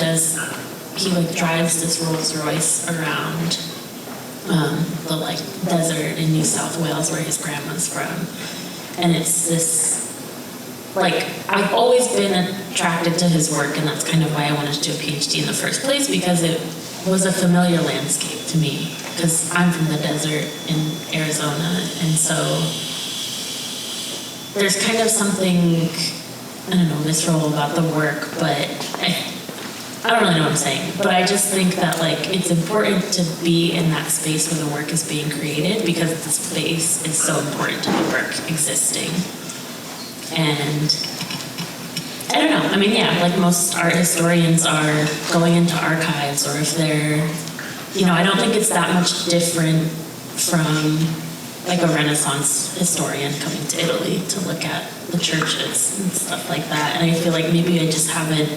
drives this Rolls Royce around the like desert in New South Wales where his grandma's from, and it's this, like, I've always been attracted to his work, and that's kind of why I wanted to do a PhD in the first place, because it was a familiar landscape to me, because I'm from the desert in Arizona, and so there's kind of something, I don't know, visceral about the work, but I don't really know what I'm saying, but I just think that, like, it's important to be in that space where the work is being created, because the space is so important to the work existing. And I don't know, I mean, yeah, like most art historians are going into archives, or if they're, you know, I don't think it's that much different from like a Renaissance historian coming to Italy to look at the churches and stuff like that. And I feel like maybe I just haven't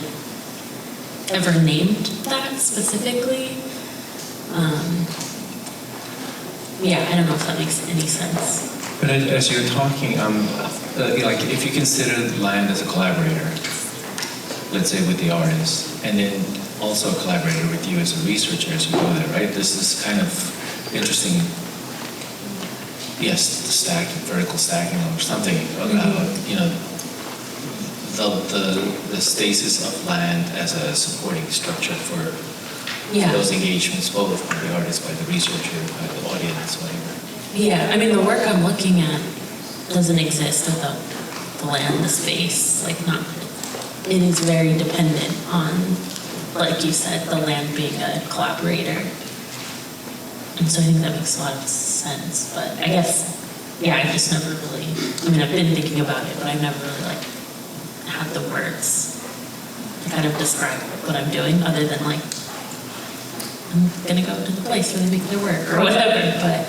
ever named that specifically. Yeah, I don't know if that makes any sense. But as you're talking, like if you consider land as a collaborator, let's say with the artist, and then also a collaborator with you as a researcher as you go there, right? This is kind of interesting. Yes, the vertical stacking or something about, you know, the stasis of land as a supporting structure for those engagements, both by the artist, by the researcher, by the audience, whatever. Yeah, I mean, the work I'm looking at doesn't exist without the land, the space, like not, it is very dependent on, like you said, the land being a collaborator. And so I think that makes a lot of sense, but I guess, yeah, I've just never really, I mean, I've been thinking about it, but I've never really, like, had the words to kind of describe what I'm doing, other than, like, I'm gonna go to the place where they make their work, or whatever, but,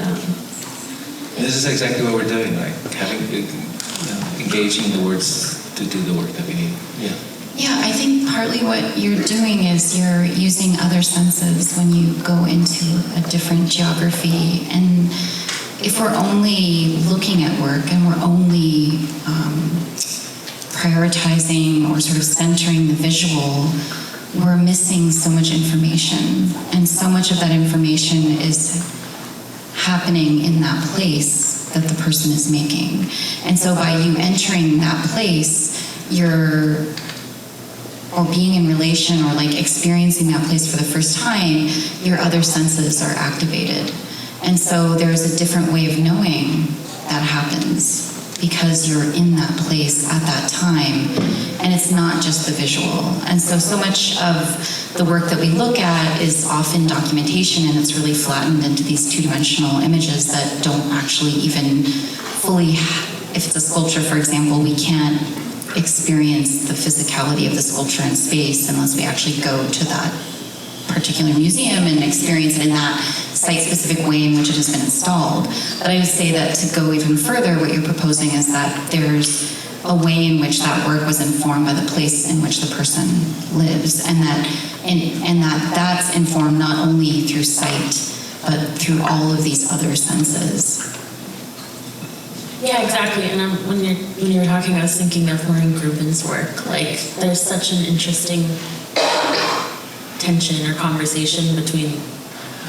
This is exactly what we're doing, like having, you know, engaging the words to do the work that we need. Yeah. Yeah, I think partly what you're doing is you're using other senses when you go into a different geography. And if we're only looking at work and we're only prioritizing or sort of centering the visual, we're missing so much information. And so much of that information is happening in that place that the person is making. And so by you entering that place, or being in relation or like experiencing that place for the first time, your other senses are activated. And so there's a different way of knowing that happens. because you're in that place at that time, and it's not just the visual. And so much of the work that we look at is often documentation, and it's really flattened into these two-dimensional images that don't actually even fully, if it's a sculpture, for example, we can't experience the physicality of the sculpture in space unless we actually go to that particular museum and experience it in that site-specific way in which it has been installed. But I would say that to go even further, what you're proposing is that there's a way in which that work was informed by the place in which the person lives, and that that's informed not only through sight, but through all of these other senses. Yeah, exactly. And when you were talking, I was thinking of Maureen Grubin's work. Like, there's such an interesting tension or conversation between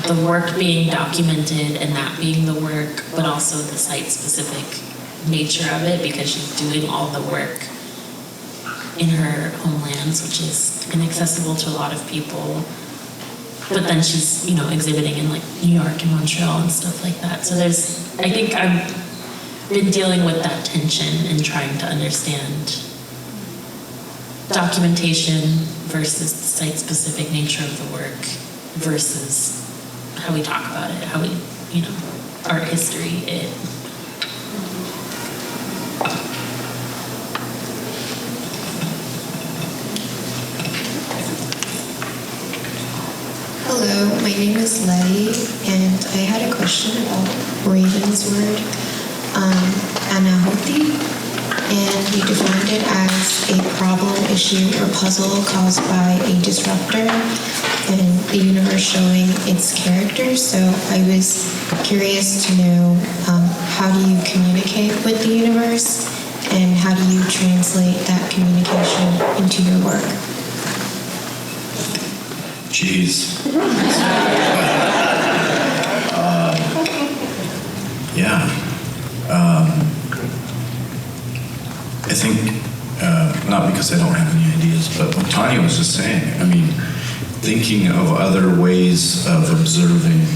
the work being documented and that being the work, but also the site-specific nature of it, because she's doing all the work in her homelands, which is inaccessible to a lot of people. But then she's, exhibiting in like New York and Montreal and stuff like that. So I think I've been dealing with that tension and trying to understand documentation versus the site-specific nature of the work versus how we talk about it, how we, art history, it. Hello, my name is Letty, and I had a question about Raven's word, anahoti, and you defined it as a problem, issue, or puzzle caused by a disruptor, and the universe showing its character. So I was curious to know, how do you communicate with the universe, and how do you translate that communication into your work? Jeez. I think, not because I don't have any ideas, but what Tanya was just saying, thinking of other ways of observing,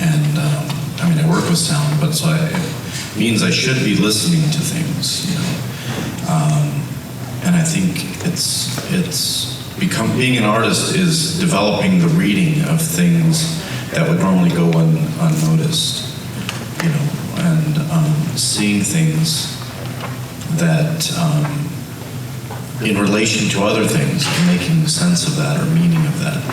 and I work with sound, but so it means I should be listening to things, and I think being an artist is developing the reading of things that would normally go unnoticed, and seeing things that, in relation to other things, and making sense of that or meaning of that.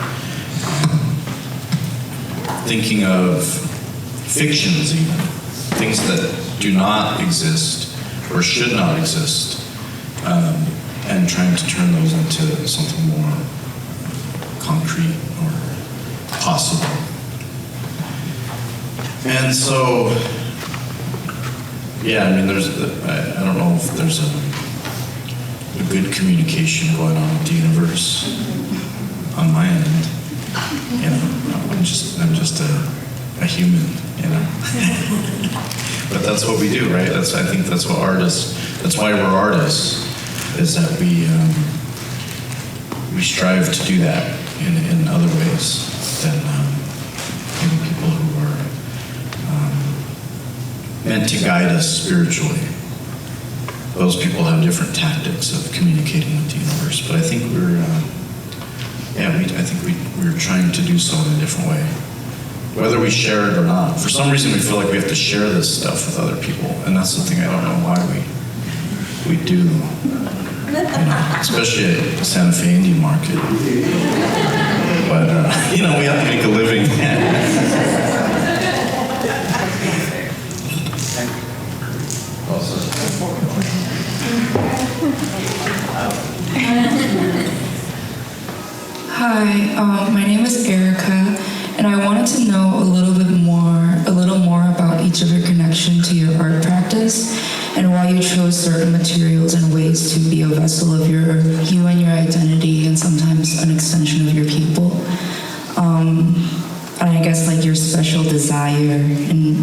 Thinking of fictions even, things that do not exist or should not exist, and trying to turn those into something more concrete or possible. And so, I don't know if there's a good communication going on with the universe on my end. I'm just a human, But that's what we do, right? I think that's why we're artists, is that we strive to do that in other ways than maybe people who are meant to guide us spiritually. Those people have different tactics of communicating with the universe, but I think we're trying to do so in a different way, whether we share it or not. For some reason, we feel like we have to share this stuff with other people, and that's the thing I don't know why we do. Especially at the Santa Fe Indian Market. But we have to make a living. Hi, my name is Erica, and I wanted to know a little more about each of your connection to your art practice, and why you chose certain materials and ways to be a vessel of you and your identity, and sometimes an extension of your people. And I guess like your special desire and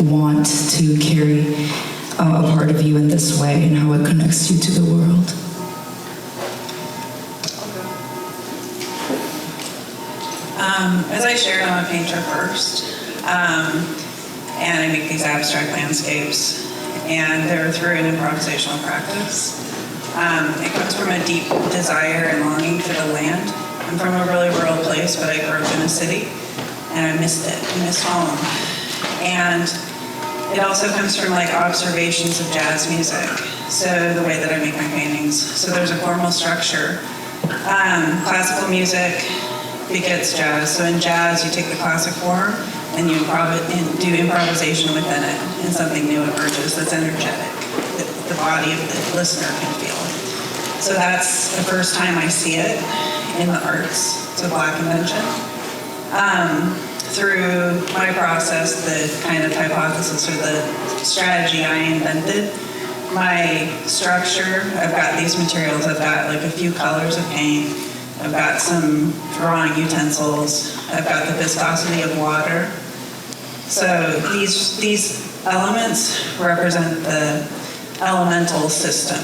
want to carry a part of you in this way, and how it connects you to the world. As I shared, I'm a painter first, and I make these abstract landscapes. and they're through an improvisational practice. It comes from a deep desire and longing for the land. I'm from a really rural place, but I grew up in a city, and I missed it. I missed home. And it also comes from like observations of jazz music. So the way that I make my paintings. So there's a formal structure. Classical music begets jazz. So in jazz, you take the classic form and you do improvisation within it, and something new emerges that's energetic, that the body of the listener can feel. So that's the first time I see it in the arts. It's a Black invention. Through my process, the kind of hypothesis or the strategy I invented, my structure, I've got these materials, I've got like a few colors of paint, I've got some drawing utensils, I've got the viscosity of water. So these elements represent the elemental system,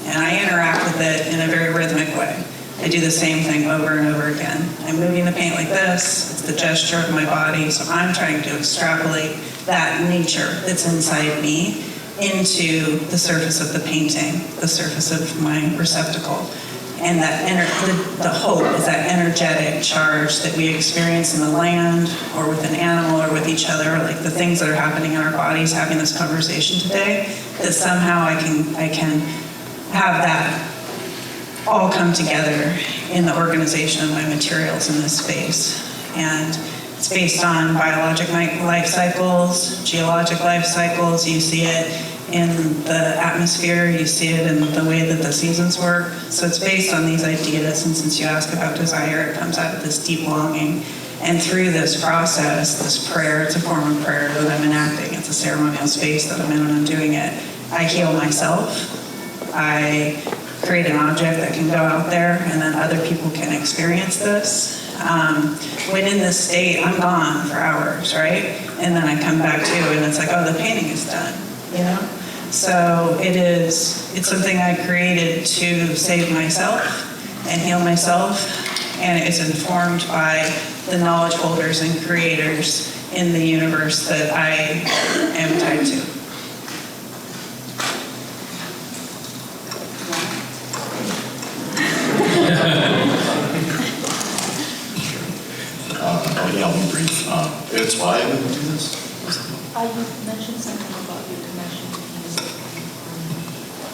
and I interact with it in a very rhythmic way. I do the same thing over and over again. I'm moving the paint like this, it's the gesture of my body, so I'm trying to extrapolate that nature that's inside me into the surface of the painting, the surface of my receptacle. And that the hope is that energetic charge that we experience in the land or with an animal or with each other, like the things that are happening in our bodies, having this conversation today, that somehow I can have that all come together in the organization of my materials in this space. And it's based on biologic life cycles, geologic life cycles. You see it in the atmosphere, you see it in the way that the seasons work. So it's based on these ideas, and since you ask about desire, it comes out of this deep longing. And through this process, this prayer, it's a form of prayer that I'm enacting. It's a ceremonial space that I'm in when I'm doing it. I heal myself. I create an object that can go out there, and then other people can experience this. When in this state, I'm gone for hours, right? And then I come back to, and it's like, oh, the painting is done, you know? So it's something I created to save myself and heal myself, and it's informed by the knowledge holders and creators in the universe that I am tied to. Yeah, I'll be brief. It's why I would do this. You mentioned something about your connection with music.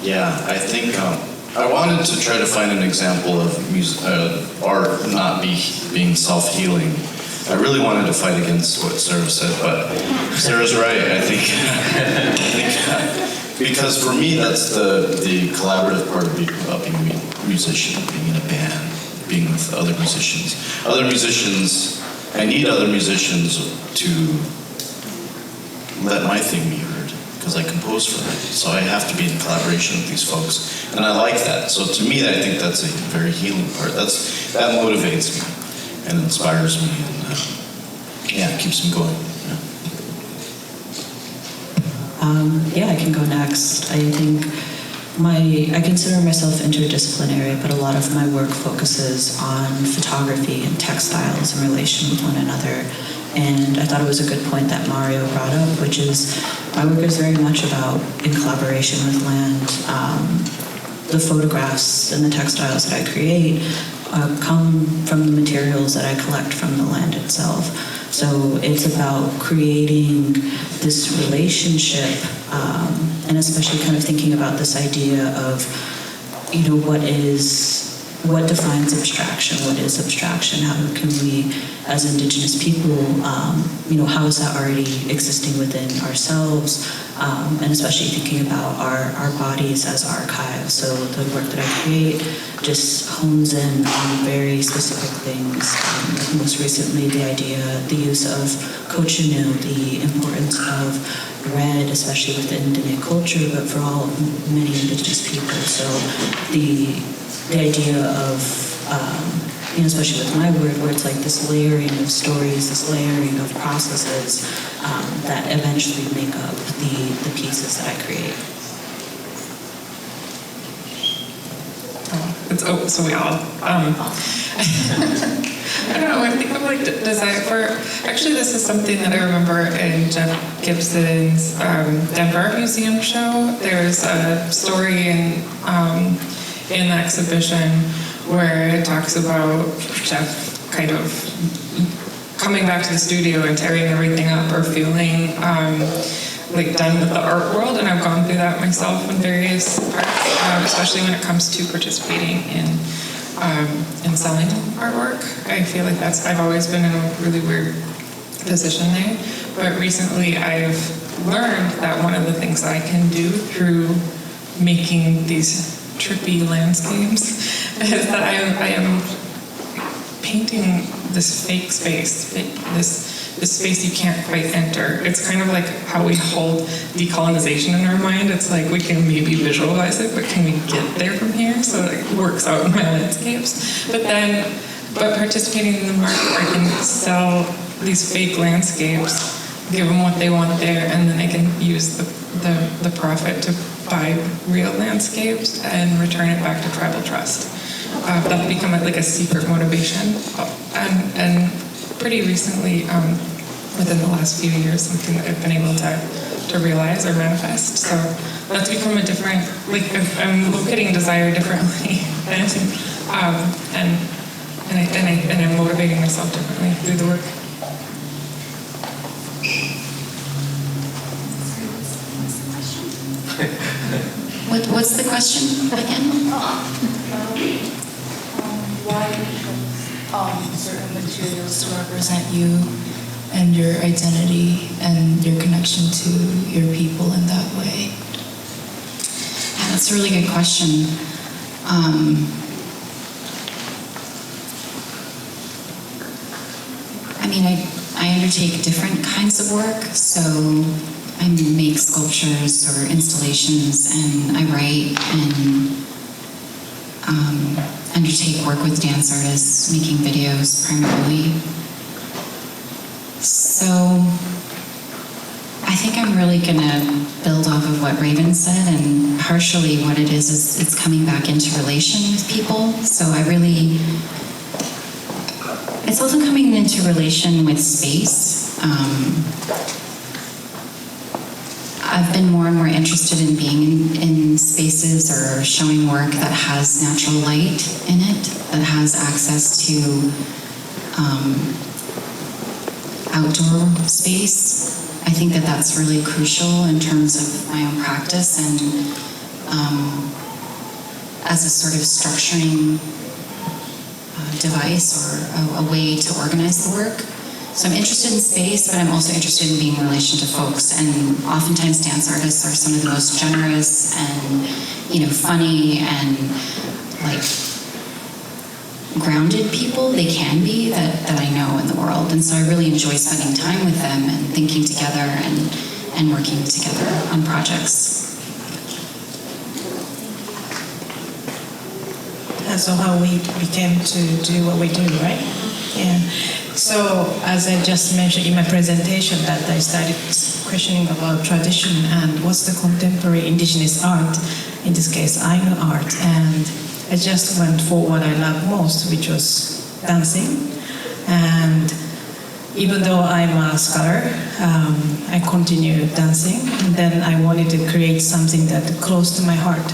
Yeah, I think I wanted to try to find an example of music, art not being self-healing. I really wanted to fight against what Sara said, but Sara's right. I think because for me that's the collaborative part of being a musician, being in a band, being with other musicians. I need other musicians to let my thing be heard, because I compose for them. So I have to be in collaboration with these folks. And I like that. So to me, I think that's a very healing part. That motivates me and inspires me, and keeps me going. Yeah, I can go next. I think I consider myself interdisciplinary, but a lot of my work focuses on photography and textiles in relation with one another. And I thought it was a good point that Mario brought up, which is my work is very much about in collaboration with land. The photographs and the textiles that I create come from the materials that I collect from the land itself. So it's about creating this relationship, and especially kind of thinking about this idea of, what defines abstraction? What is abstraction? How can we, as Indigenous people, how is that already existing within ourselves? And especially thinking about our bodies as archives. So the work that I create just hones in on very specific things. Most recently, the use of cochinu, the importance of red, especially within Indian culture, but for many Indigenous people. So the idea of, especially with my work, where it's like this layering of stories, this layering of processes that eventually make up the pieces that I create. So we all. I don't know. I think of like desire for. Actually, this is something that I remember in Jeff Gibson's Denver Museum show. There's a story in the exhibition where it talks about Jeff kind of coming back to the studio and tearing everything up or feeling like done with the art world, and I've gone through that myself in various parts, especially when it comes to participating in selling artwork. I feel like I've always been in a really weird position there, but recently I've learned that one of the things I can do through making these trippy landscapes is that I am painting this fake space, this space you can't quite enter. It's kind of like how we hold decolonization in our mind. It's like we can maybe visualize it, but can we get there from here? So it works out in my landscapes. But participating in the market, I can sell these fake landscapes, give them what they want there, and then they can use the profit to buy real landscapes and return it back to tribal trust. That'll become like a secret motivation. And pretty recently, within the last few years, something that I've been able to realize or manifest. So that's become a different, like I'm locating desire differently, and I'm motivating myself differently through the work. What's the question again? Why certain materials to represent you and your identity and your connection to your people in that way? Yeah, that's a really good question. I mean, I undertake different kinds of work, so I make sculptures or installations, and I write and undertake work with dance artists, making videos primarily. So I think I'm really gonna build off of what Raven said, and partially what it is it's coming back into relation with people. So it's also coming into relation with space. I've been more and more interested in being in spaces or showing work that has natural light in it, that has access to outdoor space. I think that that's really crucial in terms of my own practice and as a sort of structuring device or a way to organize the work. So I'm interested in space, but I'm also interested in being in relation to folks. And oftentimes dance artists are some of the most generous and, funny and like grounded people they can be that I know in the world. And so I really enjoy spending time with them and thinking together and working together on projects. That's how we became to do what we do, right? Yeah. So, as I just mentioned in my presentation, that I started questioning about tradition and what's the contemporary indigenous art, in this case Ainu art, and I just went for what I love most, which was dancing. And even though I'm a scholar, I continued dancing, and then I wanted to create something that close to my heart.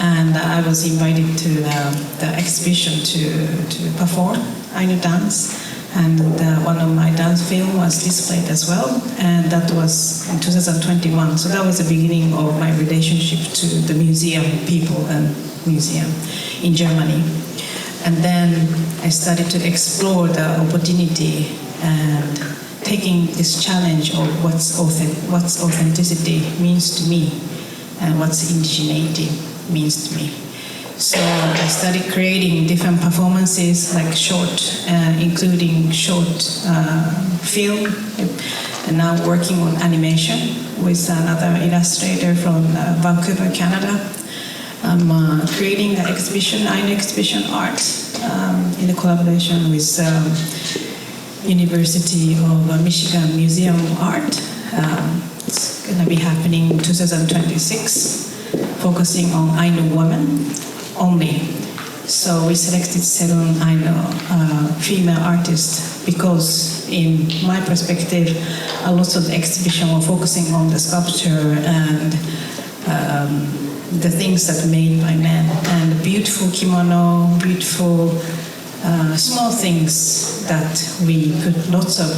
And I was invited to the exhibition to perform Ainu dance. And one of my dance film was displayed as well, and that was in 2021. So that was the beginning of my relationship to the museum people and museum in Germany. And then I started to explore the opportunity and taking this challenge of what's authenticity means to me and what's indigeneity means to me. So I started creating different performances, like short, including short film, and now working on animation with another illustrator from Vancouver, Canada. I'm creating an exhibition, Ainu exhibition art, in a collaboration with University of Michigan Museum Art. It's going to be happening in 2026, focusing on Ainu women only. So we selected 7 female artists because, in my perspective, a lot of the exhibition were focusing on the sculpture and the things that are made by men, and beautiful kimono, beautiful small things that we put lots of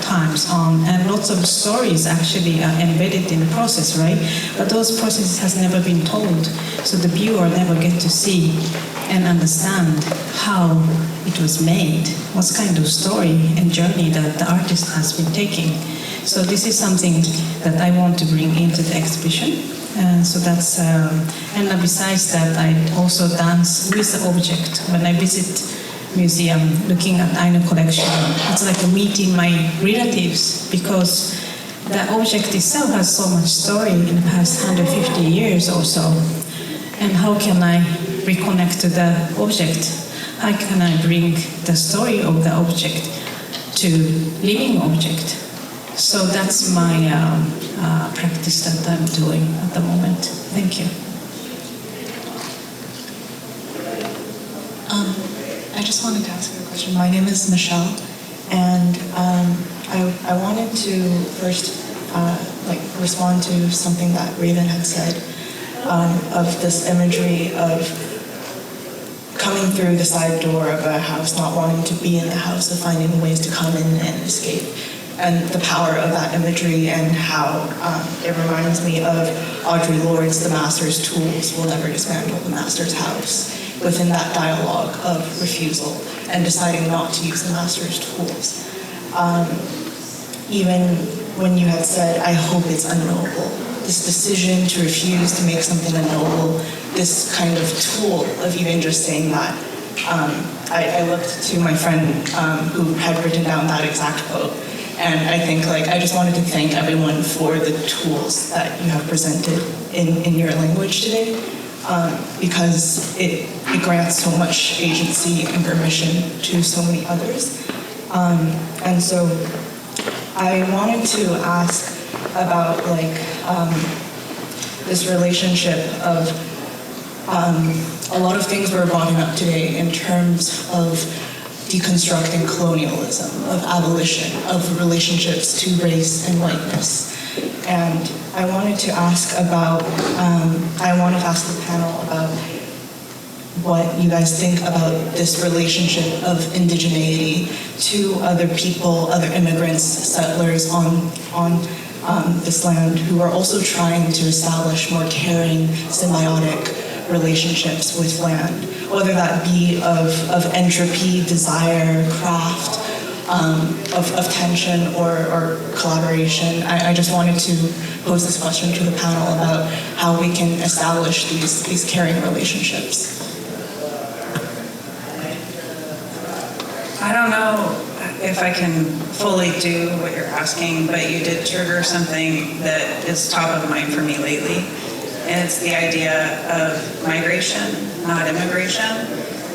times on, and lots of stories actually are embedded in the process, right? But those processes has never been told, so the viewer never get to see and understand how it was made, what kind of story and journey that the artist has been taking. So this is something that I want to bring into the exhibition. And so that's, and besides that, I also dance with the object. When I visit museum, looking at Ainu collection, it's like meeting my relatives, because the object itself has so much story in the past 150 years or so. And how can I reconnect to the object? How can I bring the story of the object to living object? So that's my practice that I'm doing at the moment. Thank you. I just wanted to ask you a question. My name is Michelle, and I wanted to first respond to something that Raven had said of this imagery of coming through the side door of a house, not wanting to be in the house, of finding ways to come in and escape, and the power of that imagery, and how it reminds me of Audre Lorde's "The Master's Tools will never dismantle the Master's house," within that dialogue of refusal and deciding not to use the Master's tools. Even when you had said, "I hope it's unknowable," this decision to refuse to make something unknowable, this kind of tool of even just saying that. I looked to my friend who had written down that exact quote, and I think I just wanted to thank everyone for the tools that you have presented in your language today, because it grants so much agency and permission to so many others. And so I wanted to ask about this relationship of a lot of things were brought up today in terms of deconstructing colonialism, of abolition, of relationships to race and whiteness. And I wanted to ask about, the panel about what you guys think about this relationship of indigeneity to other people, other immigrants, settlers on this land, who are also trying to establish more caring, symbiotic relationships with land, whether that be of entropy, desire, craft, of tension or collaboration. I just wanted to pose this question to the panel about how we can establish these caring relationships. I don't know if I can fully do what you're asking, but you did trigger something that is top of mind for me lately. And it's the idea of migration, not immigration,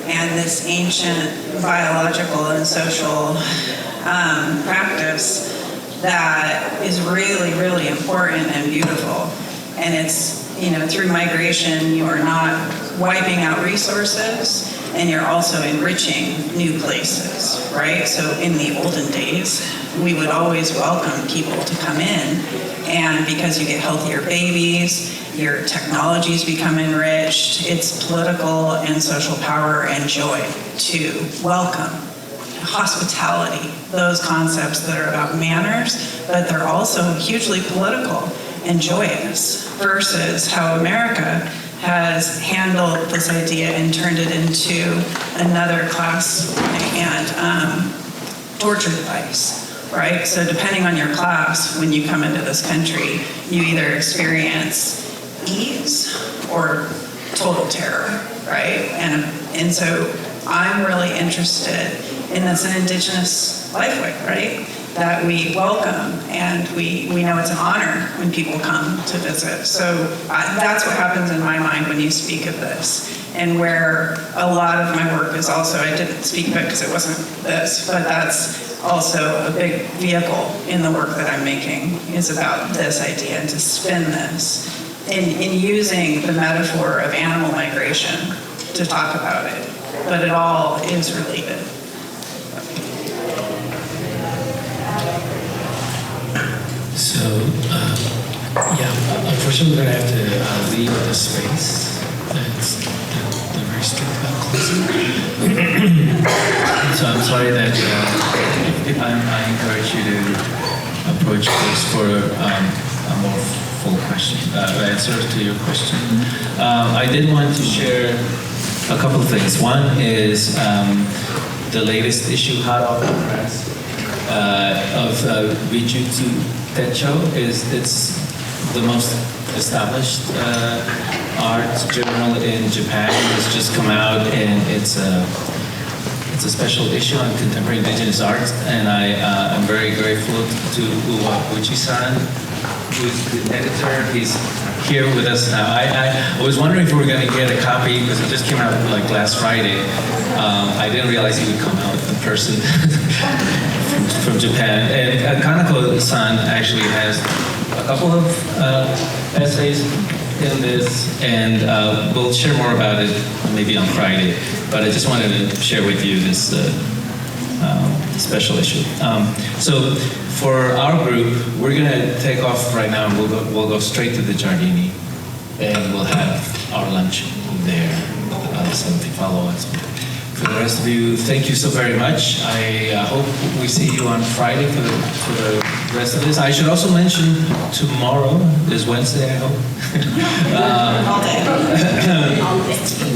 and this ancient biological and social practice that is really, really important and beautiful. And it's, through migration, you are not wiping out resources, and you're also enriching new places, right? So in the olden days, we would always welcome people to come in, and because you get healthier babies, your technologies become enriched, it's political and social power and joy to welcome, hospitality, those concepts that are about manners, but they're also hugely political and joyous, versus how America has handled this idea and turned it into another class and torture device, right? So depending on your class, when you come into this country, you either experience ease or total terror, right? And so I'm really interested in this Indigenous lifeway, right? That we welcome, and we know it's an honor when people come to visit. So that's what happens in my mind when you speak of this, and where a lot of my work is also, I didn't speak of it because it wasn't this, but that's also a big vehicle in the work that I'm making, is about this idea, and to spin this in using the metaphor of animal migration to talk about it. but it all is related. So, unfortunately, we're going to have to leave the space. They're very strict about closing. So I'm sorry that I encourage you to approach this for a more full question, answer to your question. I did want to share a couple of things. One is the latest issue, hot off the press, of Rijutsu Techo. It's the most established art journal in Japan. It's just come out, and it's a special issue on contemporary indigenous art. And I'm very grateful to Uchi-san, who's the editor. He's here with us now. I was wondering if we were going to get a copy because it just came out like last Friday. I didn't realize he would come out in person from Japan. And Kanako-san actually has a couple of essays in this, and we'll share more about it maybe on Friday. But I just wanted to share with you this special issue. So for our group, we're going to take off right now, and we'll go straight to the Giardini, and we'll have our lunch there. So if you follow us. For the rest of you, thank you so very much. I hope we see you on Friday for the rest of this. I should also mention tomorrow is Wednesday, I hope.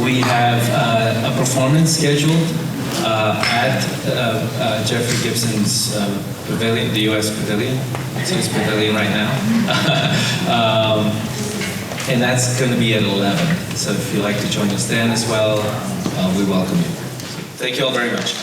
We have a performance scheduled at Jeffrey Gibson's pavilion, the U.S. pavilion. It's his pavilion right now. And that's going to be at 11. So if you'd like to join us then as well, we welcome you. Thank you all very much.